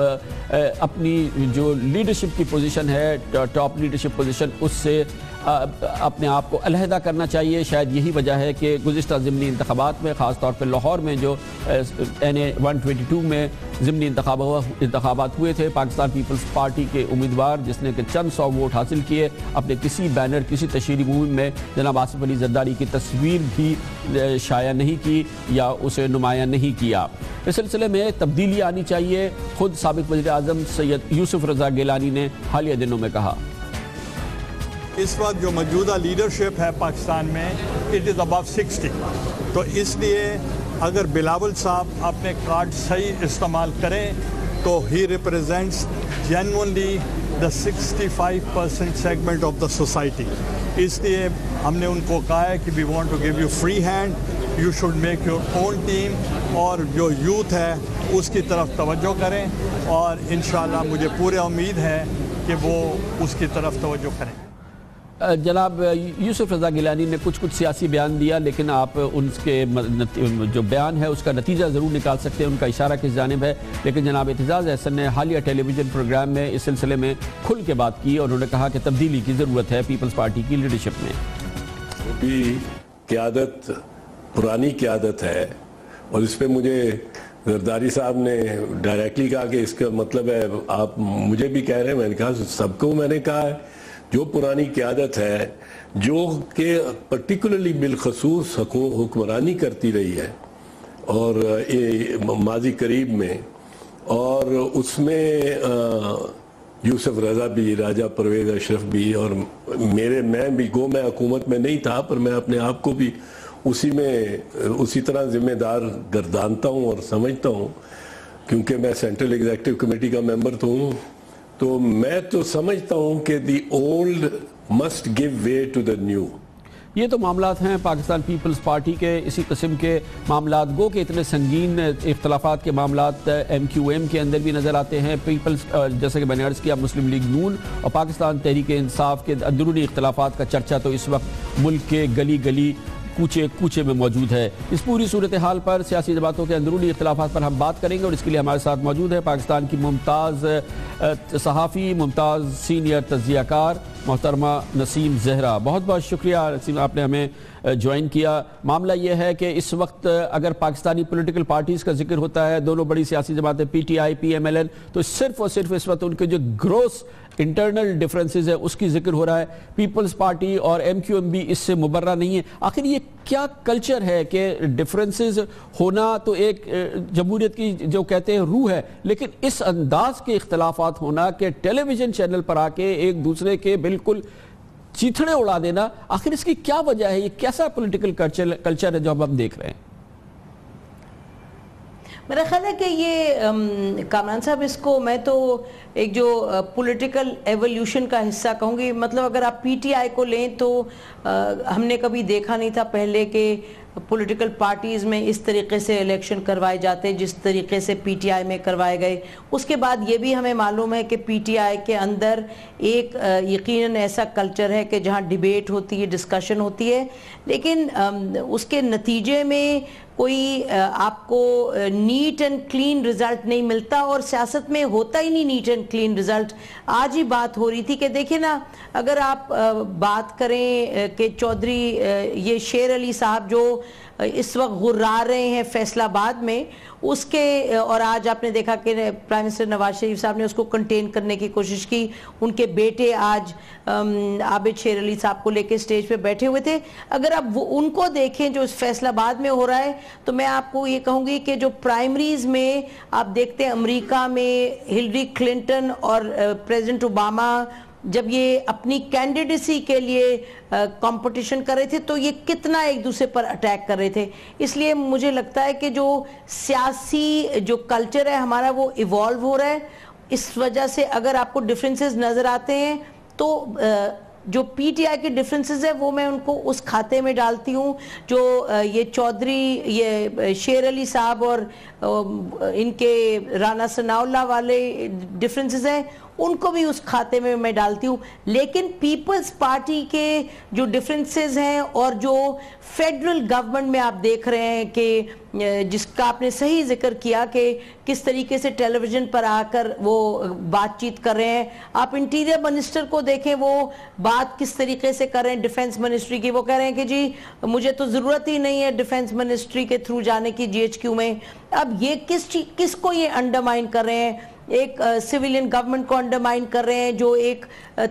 اپنی جو لیڈرشپ کی پوزیشن ہے، ٹاپ لیڈرشپ پوزیشن، اس سے اپنے آپ کو علیحدہ کرنا چاہیے۔ شاید یہی وجہ ہے کہ گزشتہ ضمنی انتخابات میں، خاص طور پہ لاہور میں جو NA 122 میں ضمنی انتخابات ہوئے تھے، پاکستان پیپلز پارٹی کے امیدوار جس نے کہ چند 100 ووٹ حاصل کیے، اپنے کسی بینر، کسی تشہیری مہم میں جناب آصف علی زرداری کی تصویر بھی شائع نہیں کی یا اسے نمایاں نہیں کیا۔ اس سلسلے میں تبدیلی آنی چاہیے، خود سابق وزیر اعظم سید یوسف رضا گیلانی نے حالیہ دنوں میں کہا۔ اس وقت جو موجودہ لیڈرشپ ہے پاکستان میں اٹ از ابو 60، تو اس لیے اگر بلاول صاحب اپنے کارڈ صحیح استعمال کریں تو ہی represents genuinely the 65% segment of the society. اس لیے ہم نے ان کو کہا ہے کہ we want to give you free hand, you should make your own team, اور جو یوتھ ہے اس کی طرف توجہ کریں، اور انشاءاللہ مجھے پورے امید ہے کہ وہ اس کی طرف توجہ کریں۔ جناب یوسف رضا گیلانی نے کچھ سیاسی بیان دیا، لیکن آپ ان کے جو بیان ہے اس کا نتیجہ ضرور نکال سکتے ہیں، ان کا اشارہ کس جانب ہے۔ لیکن جناب اعتزاز احسن نے حالیہ ٹیلی ویژن پروگرام میں اس سلسلے میں کھل کے بات کی، اور انہوں نے کہا کہ تبدیلی کی ضرورت ہے پیپلز پارٹی کی لیڈرشپ میں۔ بھی قیادت پرانی قیادت ہے، اور اس پہ مجھے زرداری صاحب نے ڈائریکٹلی کہا کہ اس کا مطلب ہے آپ مجھے بھی کہہ رہے ہیں، میں نے کہا سب کو میں نے کہا ہے جو پرانی قیادت ہے، جو کہ پرٹیکولرلی بالخصوص حکمرانی کرتی رہی ہے اور ماضی قریب میں، اور اس میں یوسف رضا بھی، راجہ پرویز اشرف بھی، اور میں بھی میں حکومت میں نہیں تھا، پر میں اپنے آپ کو بھی اسی طرح ذمہ دار گردانتا ہوں اور سمجھتا ہوں، کیونکہ میں سینٹرل ایگزیکٹو کمیٹی کا ممبر تو ہوں۔ تو میں تو سمجھتا ہوں کہ the old must give way to the new. یہ تو معاملات ہیں پاکستان پیپلز پارٹی کے، اسی قسم کے معاملات گو کہ اتنے سنگین اختلافات کے معاملات MQM کے اندر بھی نظر آتے ہیں۔ پیپلز جیسے کہ میں نے عرض کیا، مسلم لیگ نون اور پاکستان تحریک انصاف کے اندرونی اختلافات کا چرچا تو اس وقت ملک کے گلی گلی کوچے میں موجود ہے۔ اس پوری صورتحال پر، سیاسی جماعتوں کے اندرونی اختلافات پر ہم بات کریں گے، اور اس کے لیے ہمارے ساتھ موجود ہے پاکستان کی ممتاز صحافی، ممتاز سینئر تجزیہ کار محترمہ نسیم زہرا۔ بہت بہت شکریہ نسیم، آپ نے ہمیں جوائن کیا۔ معاملہ یہ ہے کہ اس وقت اگر پاکستانی پولیٹیکل پارٹیز کا ذکر ہوتا ہے، دونوں بڑی سیاسی جماعتیں PTI PMLN، تو صرف اور صرف اس وقت ان کے جو گروس انٹرنل ڈیفرنسز ہے اس کی ذکر ہو رہا ہے۔ پیپلز پارٹی اور MQM بھی اس سے مبرہ نہیں ہے۔ آخر یہ کیا کلچر ہے کہ ڈیفرنسز ہونا تو ایک جمہوریت کی جو کہتے ہیں روح ہے، لیکن اس انداز کے اختلافات ہونا کہ ٹیلی ویژن چینل پر آ کے ایک دوسرے کے بالکل چیتھڑے اڑا دینا، آخر اس کی کیا وجہ ہے؟ یہ کیسا پولیٹیکل کلچر ہے جو ہم دیکھ رہے ہیں؟ میرا خیال ہے کہ یہ کامران صاحب، اس کو میں تو ایک جو پولیٹیکل ایولیوشن کا حصہ کہوں گی۔ مطلب اگر آپ PTI کو لیں تو ہم نے کبھی دیکھا نہیں تھا پہلے کہ پولیٹیکل پارٹیز میں اس طریقے سے الیکشن کروائے جاتے جس طریقے سے پی ٹی آئی میں کروائے گئے. اس کے بعد یہ بھی ہمیں معلوم ہے کہ پی ٹی آئی کے اندر ایک یقیناً ایسا کلچر ہے کہ جہاں ڈیبیٹ ہوتی ہے, ڈسکشن ہوتی ہے, لیکن اس کے نتیجے میں کوئی آپ کو نیٹ اینڈ کلین رزلٹ نہیں ملتا, اور سیاست میں ہوتا ہی نہیں نیٹ اینڈ کلین رزلٹ. آج ہی بات ہو رہی تھی کہ دیکھیں نا, اگر آپ بات کریں کہ چودھری یہ شیر علی صاحب جو اس وقت غرا رہے ہیں فیصل آباد میں, اس کے, اور آج آپ نے دیکھا کہ پرائم منسٹر نواز شریف صاحب نے اس کو کنٹین کرنے کی کوشش کی. ان کے بیٹے آج عابد شیر علی صاحب کو لے کے سٹیج پہ بیٹھے ہوئے تھے. اگر آپ ان کو دیکھیں جو اس فیصل آباد میں ہو رہا ہے, تو میں آپ کو یہ کہوں گی کہ جو پرائمریز میں آپ دیکھتے ہیں امریکہ میں ہلری کلنٹن اور پریزیڈنٹ اوباما جب یہ اپنی کینڈیڈیسی کے لیے کمپٹیشن کر رہے تھے تو یہ کتنا ایک دوسرے پر اٹیک کر رہے تھے. اس لیے مجھے لگتا ہے کہ جو سیاسی جو کلچر ہے ہمارا وہ ایوالو ہو رہا ہے. اس وجہ سے اگر آپ کو ڈفرینسز نظر آتے ہیں تو جو پی ٹی آئی کے ڈفرینسز ہے وہ میں ان کو اس کھاتے میں ڈالتی ہوں. جو یہ چودھری یہ شیر علی صاحب اور ان کے رانا ثناء اللہ والے ڈفرینسز ہیں ان کو بھی اس کھاتے میں ڈالتی ہوں. لیکن پیپلز پارٹی کے جو ڈفرینسز ہیں اور جو فیڈرل گورنمنٹ میں آپ دیکھ رہے ہیں کہ جس کا آپ نے صحیح ذکر کیا کہ کس طریقے سے ٹیلی ویژن پر آ کر وہ بات چیت کر رہے ہیں. آپ انٹیریئر منسٹر کو دیکھیں وہ بات کس طریقے سے کر رہے ہیں ڈیفنس منسٹری کی. وہ کہہ رہے ہیں کہ جی مجھے تو ضرورت ہی نہیں ہے ڈیفنس منسٹری کے تھرو جانے کی جی ایچ کیو میں. اب یہ کس کو یہ انڈرمائن کر رہے ہیں؟ ایک سیویلین گورنمنٹ کو انڈرمائن کر رہے ہیں جو ایک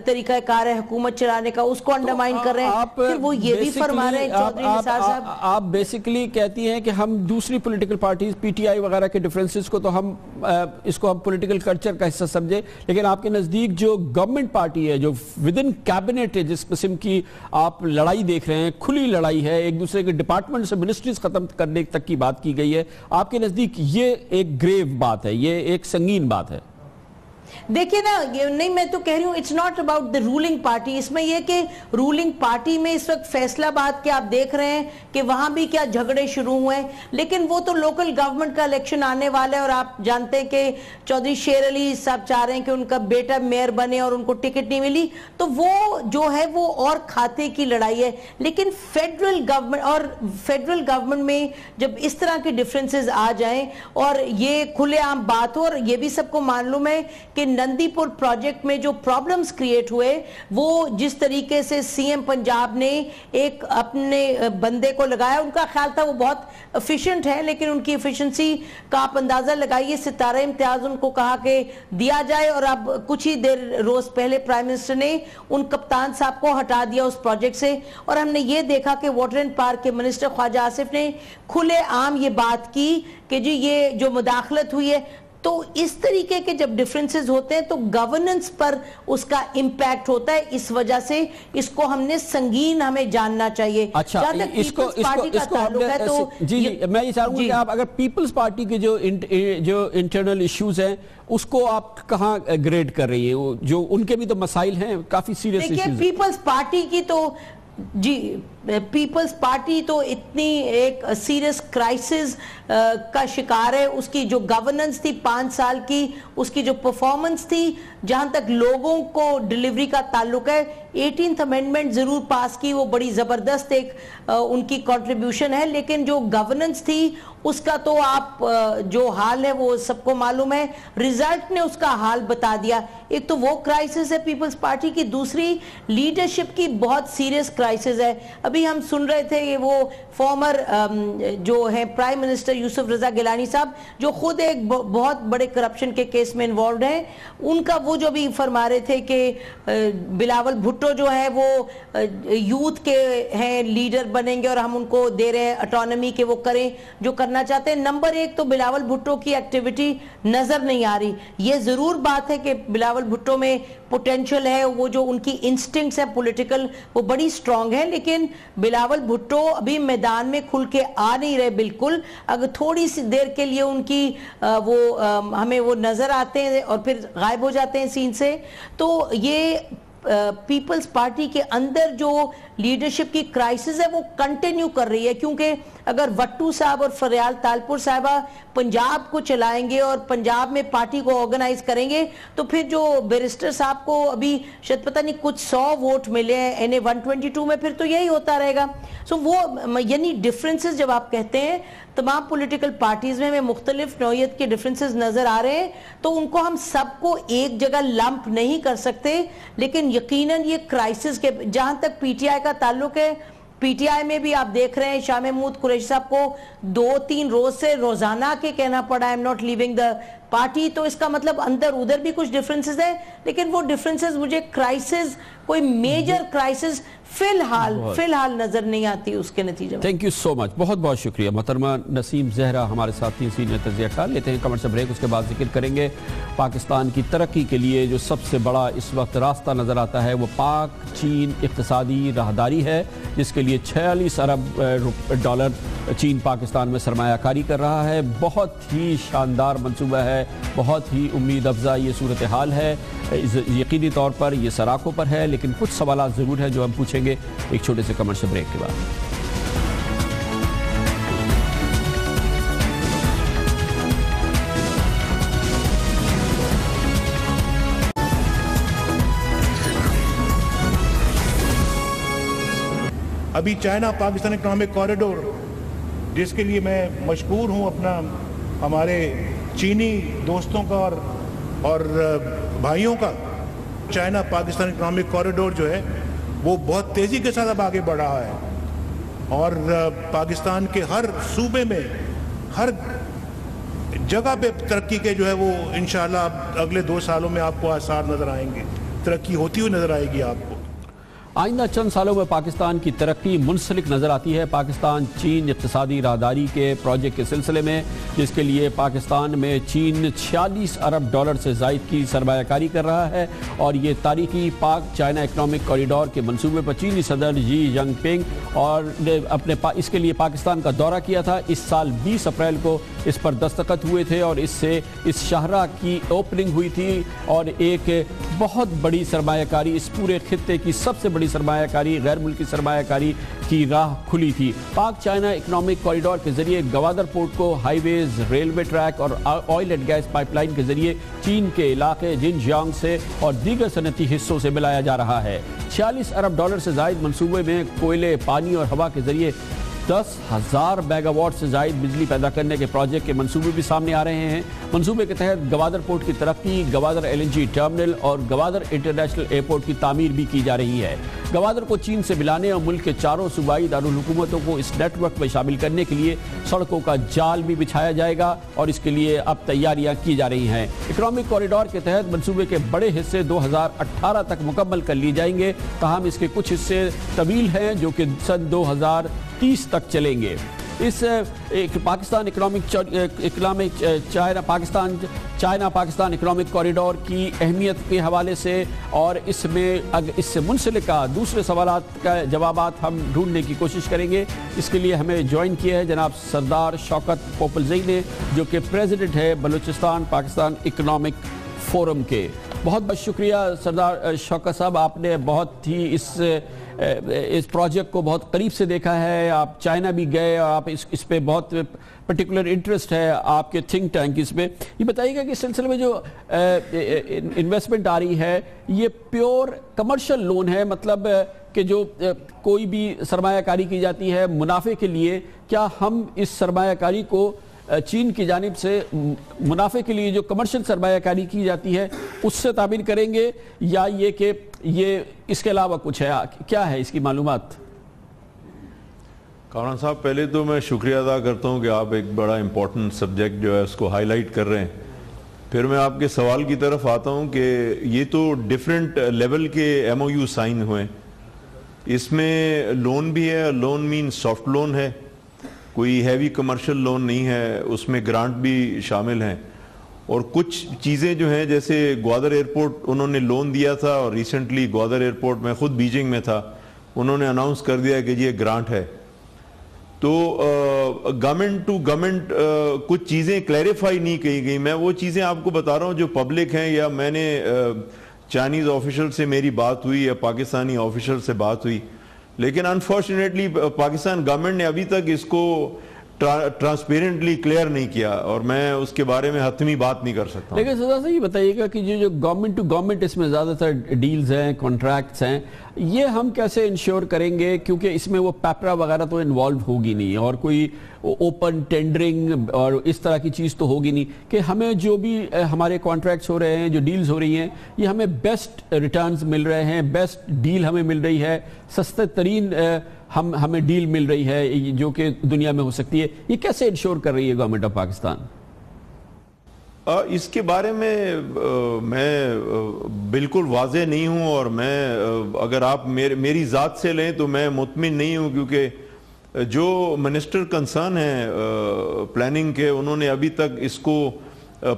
طریقہ کار ہے حکومت چلانے کا, اس کو انڈرمائن کر رہے ہیں. پھر وہ یہ بھی فرما رہے ہیں چودھری نثار صاحب, آپ بیسیکلی کہتی ہیں کہ ہم دوسری political parties P T I وغیرہ کے ڈیفرنسز کو تو ہم اس کو ہم پولیٹیکل کلچر کا حصہ سمجھے, لیکن آپ کے نزدیک جو گورنمنٹ پارٹی ہے جو ود ان کیبنٹ ہے جس قسم کی آپ لڑائی دیکھ رہے ہیں, کھلی لڑائی ہے, ایک دوسرے کے ڈپارٹمنٹ سے منسٹریز ختم کرنے تک کی بات کی گئی ہے, آپ کے نزدیک یہ ایک گریو بات ہے, یہ ایک سنگین بات ہے؟ دیکھیں نا, نہیں میں تو کہہ رہی ہوں it's not about the ruling party. اس میں یہ کہ رولنگ پارٹی میں اس وقت فیصل آباد کے آپ دیکھ رہے ہیں کہ وہاں بھی کیا جھگڑے شروع ہوئے ہیں, لیکن وہ تو لوکل گورنمنٹ کا الیکشن آنے والا ہے اور آپ جانتے ہیں کہ چودھری شیر علی صاحب چاہ رہے ہیں کہ ان کا بیٹا میئر بنے اور ان کو ٹکٹ نہیں ملی, تو وہ جو ہے وہ اور کھاتے کی لڑائی ہے. لیکن فیڈرل گورنمنٹ میں جب اس طرح کے ڈفرینسز آ جائیں اور یہ کھلے عام بات ہو, اور یہ بھی سب کو معلوم ہے کہ نندی پور پروجیکٹ میں جو پرابلمز کریٹ ہوئے وہ جس طریقے سے سی ایم پنجاب نے ایک اپنے بندے کو لگایا, ان کا خیال تھا وہ بہت افیشنٹ ہے, لیکن ان کی افیشنسی کا آپ اندازہ لگائیے. ستارہ امتیاز ان کو کہا کہ دیا جائے اور اب کچھ ہی دیر روز پہلے پرائم منسٹر نے ان کپتان صاحب کو ہٹا دیا اس پروجیکٹ سے. اور ہم نے یہ دیکھا کہ واٹر اینڈ پارک کے منسٹر خواجہ آصف نے کھلے عام یہ بات کی کہ جی یہ جو مداخلت ہوئی ہے. تو اس طریقے کے جب ڈیفرنسز ہوتے ہیں تو گورننس پر اس کا امپیکٹ ہوتا ہے, اس وجہ سے اس کو ہم نے سنگین ہمیں جاننا چاہیے. اچھا, اس کو جی میں یہ چاہوں گا کہ آپ اگر پیپلز پارٹی کے جو انٹرنل ایشوز ہیں اس کو آپ کہاں گریڈ کر رہی ہیں, جو ان کے بھی تو مسائل ہیں کافی سیریس ایشوز. دیکھیے پیپلز پارٹی کی تو جی پیپلز پارٹی تو اتنی ایک سیریس کرائسس کا شکار ہے. اس کی جو گورننس تھی 5 سال کی, اس کی جو پرفارمنس تھی, جہاں تک لوگوں کو ڈیلیوری کا تعلق ہے, 18th امینڈمنٹ ضرور پاس کی, وہ بڑی زبردست ایک ان کی کنٹریبیوشن ہے, لیکن جو گورننس تھی اس کا تو آپ جو حال ہے وہ سب کو معلوم ہے, ریزلٹ نے اس کا حال بتا دیا. ایک تو وہ کرائسس ہے پیپلز پارٹی کی, دوسری لیڈرشپ کی بہت سیریس کرائسس ہے. ابھی ہم سن رہے تھے یہ وہ فارمر جو ہیں پرائم منسٹر یوسف رضا گیلانی صاحب جو خود ایک بہت بڑے کرپشن کے کیس میں انوالوڈ ہیں, ان کا وہ جو بھی فرما رہے تھے کہ بلاول بھٹو جو ہے وہ یوتھ کے ہیں لیڈر بنیں گے اور ہم ان کو دے رہے ہیں اٹانومی کہ وہ کریں جو کرنا چاہتے ہیں. نمبر 1 تو بلاول بھٹو کی ایکٹیویٹی نظر نہیں آ رہی. یہ ضرور بات ہے کہ بلاول بھٹو میں پوٹینشل ہے, وہ جو ان کی انسٹنکٹس ہیں پولیٹیکل وہ بڑی سٹرونگ ہے, لیکن بلاول بھٹو ابھی میدان میں کھل کے آ نہیں رہے بالکل. اگر تھوڑی سی دیر کے لیے ان کی ہمیں وہ نظر آتے ہیں اور پھر غائب ہو جاتے ہیں سین سے. تو یہ پیپلز پارٹی کے اندر جو لیڈرشپ کی کرائسس ہے وہ کنٹینیو کر رہی ہے، کیونکہ اگر وٹو صاحب اور فریال تالپور صاحبہ پنجاب کو چلائیں گے اور پنجاب میں پارٹی کو آرگنائز کریں گے تو پھر جو بیرسٹر صاحب کو ابھی شاید پتہ نہیں کچھ 100 ووٹ ملے ہیں NA 122 میں، پھر تو یہی ہوتا رہے گا. سو وہ یعنی ڈیفرنسز جب آپ کہتے ہیں تمام پولیٹیکل پارٹیز میں مختلف نوعیت کے ڈیفرنسز نظر آ رہے ہیں، تو ان کو ہم سب کو ایک جگہ لمپ نہیں کر سکتے، لیکن یقیناً یہ کرائسس کے جہاں تک پی ٹی آئی کا تعلق ہے، پی ٹی آئی میں بھی آپ دیکھ رہے ہیں شاہ محمود قریشی صاحب کو 2-3 روز سے روزانہ کے کہنا پڑا I'm not leaving the party, تو اس کا مطلب اندر ادھر بھی کچھ ڈیفرنسز ہیں، لیکن وہ ڈیفرنسز مجھے کرائسس کوئی میجر کرائسس فی الحال نظر نہیں آتی اس کے نتیجے میں. تھینک یو سو مچ، بہت بہت شکریہ. محترمہ نسیم زہرا ہمارے ساتھی سینئر تجزیہ کار. لیتے ہیں کمرشل بریک، اس کے بعد ذکر کریں گے پاکستان کی ترقی کے لیے جو سب سے بڑا اس وقت راستہ نظر آتا ہے وہ پاک چین اقتصادی راہداری ہے، جس کے لیے 46 ارب ڈالر چین پاکستان میں سرمایہ کاری کر رہا ہے. بہت ہی شاندار منصوبہ ہے، بہت ہی امید افزا یہ صورتحال ہے. یقینی طور پر یہ سراخوں پر ہے، لیکن کچھ سوالات ضرور ہیں جو ہم پوچھیں گے ایک چھوٹے سے کمرشل بریک کے بعد. ابھی چائنا پاکستان اکنامک کوریڈور، جس کے لیے میں مشکور ہوں اپنا ہمارے چینی دوستوں کا اور بھائیوں کا، چائنا پاکستان اکنامک کوریڈور جو ہے وہ بہت تیزی کے ساتھ اب آگے بڑھ رہا ہے، اور پاکستان کے ہر صوبے میں ہر جگہ پہ ترقی کے جو ہے وہ انشاءاللہ اگلے 2 سالوں میں آپ کو آثار نظر آئیں گے، ترقی ہوتی ہوئی نظر آئے گی آپ کو. آئندہ چند سالوں میں پاکستان کی ترقی منسلک نظر آتی ہے پاکستان چین اقتصادی راہداری کے پروجیکٹ کے سلسلے میں، جس کے لیے پاکستان میں چین 46 ارب ڈالر سے زائد کی سرمایہ کاری کر رہا ہے، اور یہ تاریخی پاک چائنا اکنامک کوریڈور کے منصوبے پر چینی صدر جی جنگ پنگ اور اس کے لیے پاکستان کا دورہ کیا تھا. اس سال 20 اپریل کو اس پر دستخط ہوئے تھے اور اس سے اس شاہراہ کی اوپننگ ہوئی تھی، اور ایک بہت بڑی سرمایہ کاری، اس پورے خطے کی سب سے بڑی سرمایہ کاری، غیر ملکی سرمایہ کاری کی راہ کھلی تھی. پاک چائنا اکنامک کوریڈور کے ذریعے گوادر پورٹ کو ہائی ویز، ریلوے ٹریک اور oil and gas pipeline کے ذریعے چین کے علاقے جنجیانگ سے اور دیگر صنعتی حصوں سے ملایا جا رہا ہے. 46 ارب ڈالر سے زائد منصوبے میں کوئلے، پانی اور ہوا کے ذریعے 10,000 میگا واٹ سے زائد بجلی پیدا کرنے کے پروجیکٹ کے منصوبے بھی سامنے آ رہے ہیں. منصوبے کے تحت گوادر پورٹ کی ترقی، گوادر LNG ٹرمنل اور گوادر انٹرنیشنل ایئرپورٹ کی تعمیر بھی کی جا رہی ہے. گوادر کو چین سے ملانے اور ملک کے چاروں صوبائی دارالحکومتوں کو اس نیٹ ورک میں شامل کرنے کے لیے سڑکوں کا جال بھی بچھایا جائے گا، اور اس کے لیے اب تیاریاں کی جا رہی ہیں. اکنامک کوریڈور کے تحت منصوبے کے بڑے حصے 2018 تک مکمل کر لیے جائیں گے، تاہم اس کے کچھ حصے طویل ہیں جو کہ سن 2030 تک چلیں گے. اس Pakistan China Pakistan economic corridor کی اہمیت کے حوالے سے اور اس سے منسلکہ دوسرے سوالات کا جوابات ہم ڈھونڈنے کی کوشش کریں گے. اس کے لیے ہمیں جوائن کیا ہے جناب سردار شوکت پوپلزئی نے، جو کہ پریزیڈنٹ ہے بلوچستان پاکستان اکنامک فورم کے. بہت بہت شکریہ سردار شوکت صاحب، آپ نے بہت ہی اس پروجیکٹ کو بہت قریب سے دیکھا ہے. آپ چائنا بھی گئے اور آپ اس پہ بہت پرٹیکولر انٹرسٹ ہے آپ کے تھنک ٹینک اس پہ. یہ بتائیے گا کہ اس سلسلے میں جو انویسٹمنٹ آ رہی ہے یہ پیور کمرشل لون ہے، مطلب کہ جو کوئی بھی سرمایہ کاری کی جاتی ہے منافع کے لیے، کیا ہم اس سرمایہ کاری کو چین کی جانب سے منافع کے لیے جو کمرشل سرمایہ کاری کی جاتی ہے اس سے تعبیر کریں گے، یا یہ کہ یہ اس کے علاوہ کچھ ہے؟ کیا ہے اس کی معلومات؟ کامران صاحب، پہلے تو میں شکریہ ادا کرتا ہوں کہ آپ ایک بڑا امپورٹنٹ سبجیکٹ جو ہے اس کو ہائی لائٹ کر رہے ہیں. پھر میں آپ کے سوال کی طرف آتا ہوں کہ یہ تو ڈیفرنٹ لیول کے MOU سائن ہوئے. اس میں لون بھی ہے، لون مین سافٹ لون ہے، کوئی ہیوی کمرشل لون نہیں ہے، اس میں گرانٹ بھی شامل ہیں. اور کچھ چیزیں جو ہیں جیسے گوادر ایئرپورٹ انہوں نے لون دیا تھا، اور ریسنٹلی گوادر ایئرپورٹ میں خود بیجنگ میں تھا، انہوں نے اناؤنس کر دیا کہ یہ گرانٹ ہے. تو گورنمنٹ ٹو گورنمنٹ کچھ چیزیں کلیریفائی نہیں کی گئی. میں وہ چیزیں آپ کو بتا رہا ہوں جو پبلک ہیں، یا میں نے چائنیز آفیشل سے میری بات ہوئی یا پاکستانی آفیشل سے بات ہوئی, لیکن انفارچونیٹلی پاکستان گورنمنٹ نے ابھی تک اس کو ٹرانسپیرنٹلی کلیئر نہیں کیا, اور میں اس کے بارے میں حتمی بات نہیں کر سکتا. لیکن سزا سے یہ بتائیے گا کہ جو گورنمنٹ ٹو گورنمنٹ اس میں زیادہ تر ڈیلز ہیں, کانٹریکٹس ہیں, یہ ہم کیسے انشور کریں گے, کیونکہ اس میں وہ پیپرا وغیرہ تو انوالو ہوگی نہیں, اور کوئی اوپن ٹینڈرنگ اور اس طرح کی چیز تو ہوگی نہیں کہ ہمیں جو بھی ہمارے کانٹریکٹس ہو رہے ہیں, جو ڈیلز ہو رہی ہیں, یہ ہمیں بیسٹ ریٹرنز مل رہے ہیں, بیسٹ ڈیل ہمیں مل رہی ہے, سستے ترین ہمیں ڈیل مل رہی ہے جو کہ دنیا میں ہو سکتی ہے. یہ کیسے انشور کر رہی ہے گورنمنٹ آف پاکستان؟ اس کے بارے میں بالکل واضح نہیں ہوں, اور میں اگر آپ میری ذات سے لیں تو میں مطمئن نہیں ہوں, کیونکہ جو منسٹر کنسرن ہیں پلاننگ کے, انہوں نے ابھی تک اس کو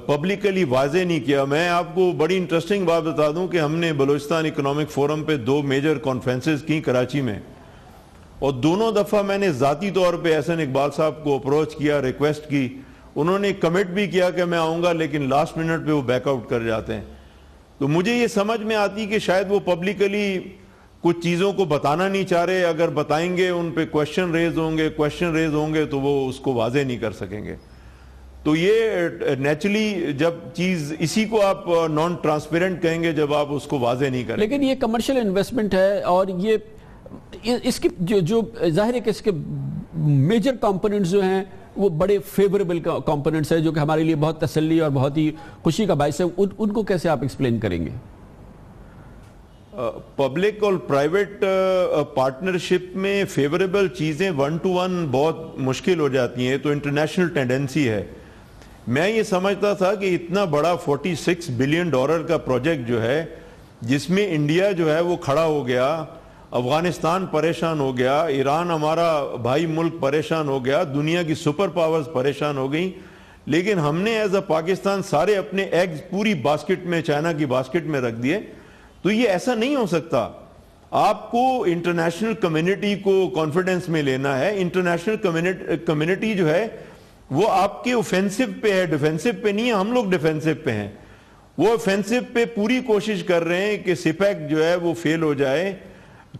پبلکلی واضح نہیں کیا. میں آپ کو بڑی انٹرسٹنگ بات بتا دوں کہ ہم نے بلوچستان اکنامک فورم پہ 2 میجر کانفرنسز کی کراچی میں, اور دونوں دفعہ میں نے ذاتی طور پہ احسن اقبال صاحب کو اپروچ کیا, ریکویسٹ کی, انہوں نے کمٹ بھی کیا کہ میں آؤں گا, لیکن لاسٹ منٹ پہ وہ بیک آؤٹ کر جاتے ہیں. تو مجھے یہ سمجھ میں آتی کہ شاید وہ پبلکلی کچھ چیزوں کو بتانا نہیں چاہ رہے, اگر بتائیں گے ان پہ کویشچن ریز ہوں گے تو وہ اس کو واضح نہیں کر سکیں گے. تو یہ نیچرلی جب چیز اسی کو آپ نان ٹرانسپیرنٹ کہیں گے جب آپ اس کو واضح نہیں کریں. لیکن یہ کمرشل انویسٹمنٹ ہے, اور یہ اس کی جو ظاہر ہے کہ اس کے میجر کمپوننٹس جو ہیں وہ بڑے فیوریبل کمپوننٹس ہیں جو کہ ہمارے لیے بہت تسلی اور بہت ہی خوشی کا باعث ہے. ان کو کیسے آپ ایکسپلین کریں گے؟ پبلک اور پرائیویٹ پارٹنرشپ میں فیوریبل چیزیں 1 to 1 بہت مشکل ہو جاتی ہیں, تو انٹرنیشنل ٹینڈنسی ہے. میں یہ سمجھتا تھا کہ اتنا بڑا $46 بلین کا پروجیکٹ جو ہے, جس میں انڈیا جو ہے وہ کھڑا ہو گیا, افغانستان پریشان ہو گیا, ایران ہمارا بھائی ملک پریشان ہو گیا, دنیا کی سپر پاورز پریشان ہو گئیں, لیکن ہم نے ایز اے پاکستان سارے اپنے ایگز پوری باسکٹ میں, چائنا کی باسکٹ میں رکھ دیے. تو یہ ایسا نہیں ہو سکتا. آپ کو انٹرنیشنل کمیونٹی کو کانفیڈنس میں لینا ہے. انٹرنیشنل کمیونٹی جو ہے وہ آپ کے اوفینسو پہ ہے, ڈیفینسو پہ نہیں ہے. ہم لوگ ڈیفینسو پہ ہیں, وہ اوفینسو پہ پوری کوشش کر رہے ہیں کہ سپیک جو ہے وہ فیل ہو جائے,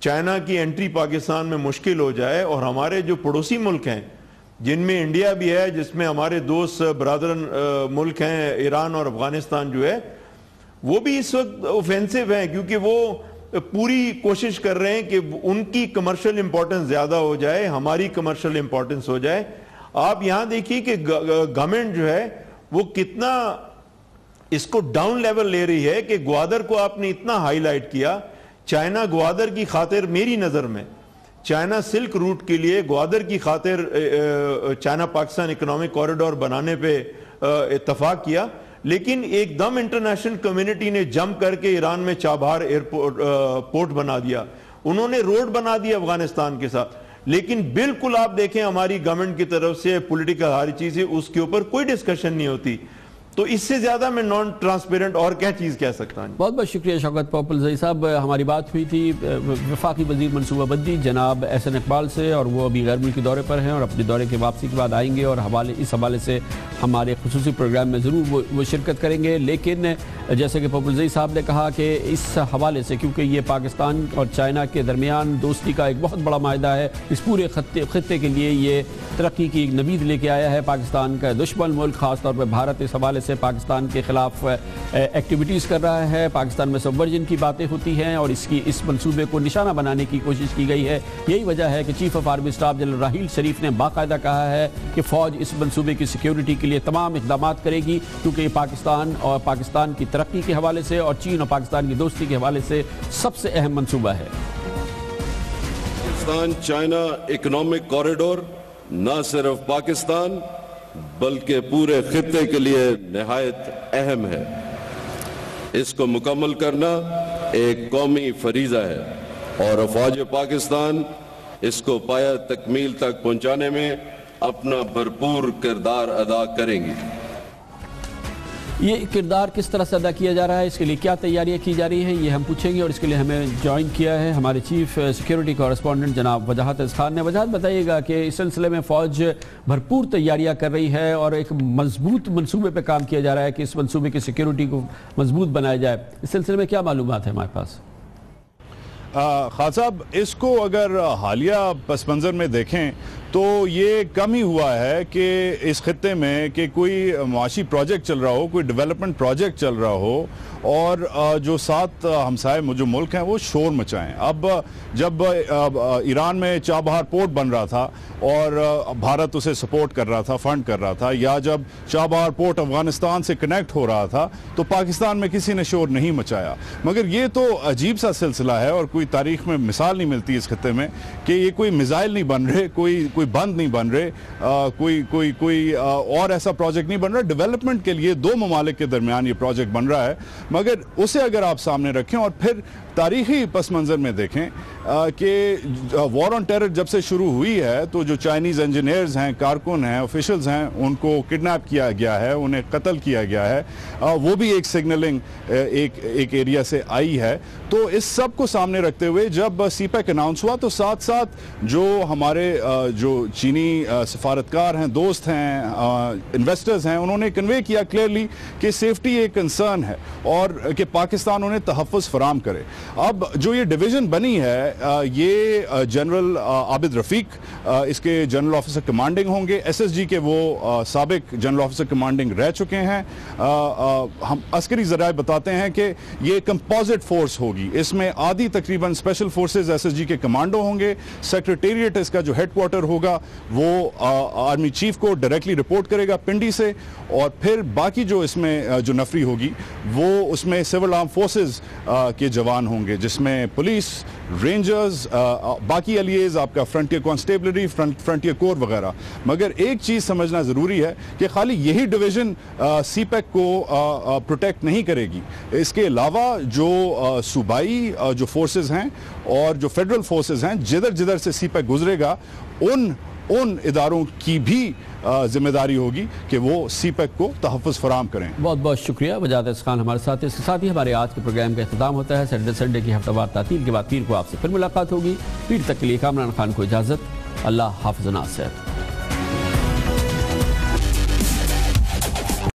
چائنا کی انٹری پاکستان میں مشکل ہو جائے, اور ہمارے جو پڑوسی ملک ہیں جن میں انڈیا بھی ہے, جس میں ہمارے دوست برادرن ملک ہیں ایران اور افغانستان جو ہے, وہ بھی اس وقت اوفینسو ہیں, کیونکہ وہ پوری کوشش کر رہے ہیں کہ ان کی کمرشل امپورٹنس زیادہ ہو جائے, ہماری کمرشل امپورٹنس ہو جائے. آپ یہاں دیکھیے کہ گورنمنٹ جو ہے وہ کتنا اس کو ڈاؤن لیول لے رہی ہے, کہ گوادر کو آپ نے اتنا ہائی لائٹ کیا. چائنا گوادر کی خاطر, میری نظر میں چائنا سلک روٹ کے لیے گوادر کی خاطر چائنا پاکستان اکنامک کوریڈور بنانے پہ اتفاق کیا, لیکن ایک دم انٹرنیشنل کمیونٹی نے جمپ کر کے ایران میں چابہار ایئرپورٹ بنا دیا, انہوں نے روڈ بنا دیا افغانستان کے ساتھ. لیکن بالکل آپ دیکھیں ہماری گورنمنٹ کی طرف سے پولیٹیکل ہر چیز ہے, اس کے اوپر کوئی ڈسکشن نہیں ہوتی. تو اس سے زیادہ میں نان ٹرانسپیرنٹ اور کیا چیز کہہ سکتا ہوں. بہت بہت شکریہ شوکت پاپلزئی صاحب. ہماری بات ہوئی تھی وفاقی وزیر منصوبہ بندی جناب احسن اقبال سے, اور وہ ابھی غیر ملکی دورے پر ہیں اور اپنے دورے کے واپسی کے بعد آئیں گے, اور اس حوالے سے ہمارے خصوصی پروگرام میں ضرور وہ شرکت کریں گے. لیکن جیسے کہ پاپلزئی صاحب نے کہا کہ اس حوالے سے, کیونکہ یہ پاکستان اور چائنا کے درمیان دوستی کا ایک بہت بڑا معاہدہ ہے, اس پورے خطے کے لیے یہ ترقی کی ایک نوید لے کے آیا ہے. پاکستان کا دشمن ملک خاص طور پہ بھارت اس حوالے سے پاکستان کے خلاف ایکٹیویٹیز کر رہا ہے. پاکستان میں سبورجن کی باتیں ہوتی ہیں, اور اس منصوبے کو نشانہ بنانے کی کوشش کی گئی ہے. یہی وجہ ہے کہ chief of army staff general Raheel Sharif نے باقاعدہ کہا ہے کہ فوج اس منصوبے کی سیکیورٹی کے لیے تمام اقدامات کرے گی, کیونکہ یہ پاکستان اور پاکستان کی ترقی کے حوالے سے اور چین اور پاکستان کی دوستی کے حوالے سے سب سے اہم منصوبہ ہے. پاکستان چائنا اکنامک کوریڈور نہ صرف پاکستان بلکہ پورے خطے کے لیے نہایت اہم ہے. اس کو مکمل کرنا ایک قومی فریضہ ہے, اور افواج پاکستان اس کو پایہ تکمیل تک پہنچانے میں اپنا بھرپور کردار ادا کریں گی. یہ کردار کس طرح سے ادا کیا جا رہا ہے، اس کے لیے کیا تیاریاں کی جا رہی ہیں، یہ ہم پوچھیں گے، اور اس کے لیے ہمیں جوائن کیا ہے ہمارے چیف سیکیورٹی کورسپونڈنٹ جناب وجاہت عز خان نے۔ وجاہت، بتائیے گا کہ اس سلسلے میں فوج بھرپور تیاریاں کر رہی ہے اور ایک مضبوط منصوبے پہ کام کیا جا رہا ہے کہ اس منصوبے کی سیکیورٹی کو مضبوط بنایا جائے، اس سلسلے میں کیا معلومات ہیں ہمارے پاس؟ خان صاحب، اس کو اگر حالیہ پس منظر میں دیکھیں تو یہ کم ہی ہوا ہے کہ اس خطے میں کہ کوئی معاشی پروجیکٹ چل رہا ہو، کوئی ڈیولپمنٹ پروجیکٹ چل رہا ہو اور جو ساتھ ہمسائے جو ملک ہیں وہ شور مچائیں۔ اب جب ایران میں چابہار پورٹ بن رہا تھا اور بھارت اسے سپورٹ کر رہا تھا، فنڈ کر رہا تھا، یا جب چابہار پورٹ افغانستان سے کنیکٹ ہو رہا تھا تو پاکستان میں کسی نے شور نہیں مچایا۔ مگر یہ تو عجیب سا سلسلہ ہے اور کوئی تاریخ میں مثال نہیں ملتی اس خطے میں کہ یہ کوئی میزائل نہیں بن رہے، کوئی بند نہیں بن رہے، کوئی اور ایسا پروجیکٹ نہیں بن رہا۔ ڈیولپمنٹ کے لیے دو ممالک کے درمیان یہ پروجیکٹ بن رہا ہے، مگر اسے اگر آپ سامنے رکھیں اور پھر تاریخی پس منظر میں دیکھیں کہ وار آن ٹیرر جب سے شروع ہوئی ہے تو جو چائنیز انجینئرز ہیں، کارکن ہیں، آفیشلز ہیں، ان کو کڈنیپ کیا گیا ہے، انہیں قتل کیا گیا ہے، وہ بھی ایک سگنلنگ ایک ایریا سے آئی ہے۔ تو اس سب کو سامنے رکھتے ہوئے جب سی پیک اناؤنس ہوا تو ساتھ ساتھ جو ہمارے جو چینی سفارتکار ہیں، دوست ہیں، انویسٹرز ہیں، انہوں نے کنوے کیا کلیئرلی کہ سیفٹی ایک کنسرن ہے اور کہ پاکستان انہیں تحفظ فراہم کرے۔ اب جو یہ ڈویژن بنی ہے یہ جنرل عابد رفیق اس کے جنرل آفیسر کمانڈنگ ہوں گے، ایس ایس جی کے وہ سابق جنرل آفیسر کمانڈنگ رہ چکے ہیں۔ ہم عسکری ذرائع بتاتے ہیں کہ یہ کمپوزٹ فورس ہوگی، اس میں آدھی تقریباً special forces S S G کے کمانڈو ہوں گے، سیکریٹریٹ اس کا جو ہیڈ کوارٹر ہوگا وہ آرمی چیف کو ڈائریکٹلی رپورٹ کرے گا پنڈی سے، اور پھر باقی جو اس میں جو نفری ہوگی وہ اس میں سول آرم فورسز کے جوان ہوں گے، جس میں پولیس، رینجرز، باقی ایلیز، آپ کا فرنٹیئر کانسٹیبلری، فرنٹیئر کور وغیرہ۔ مگر ایک چیز سمجھنا ضروری ہے کہ خالی یہی ڈویژن سی پیک کو پروٹیکٹ نہیں کرے گی، اس کے علاوہ جو صوبائی جو فورسز ہیں اور جو فیڈرل فورسز ہیں، جدھر جدھر سے سی پیک گزرے گا ان اداروں کی بھی ذمہ داری ہوگی کہ وہ سی پیک کو تحفظ فراہم کریں۔ بہت بہت شکریہ وجاہت عز خان ہمارے ساتھ۔ اس کے ساتھ ہی ہمارے آج کے پروگرام کا اختتام ہوتا ہے۔ سنڈے کی ہفتہ وار تعطیل کے بعد پیر کو آپ سے پھر ملاقات ہوگی۔ پیر تک کے لیے کامران خان کو اجازت، اللہ حافظ و ناصر۔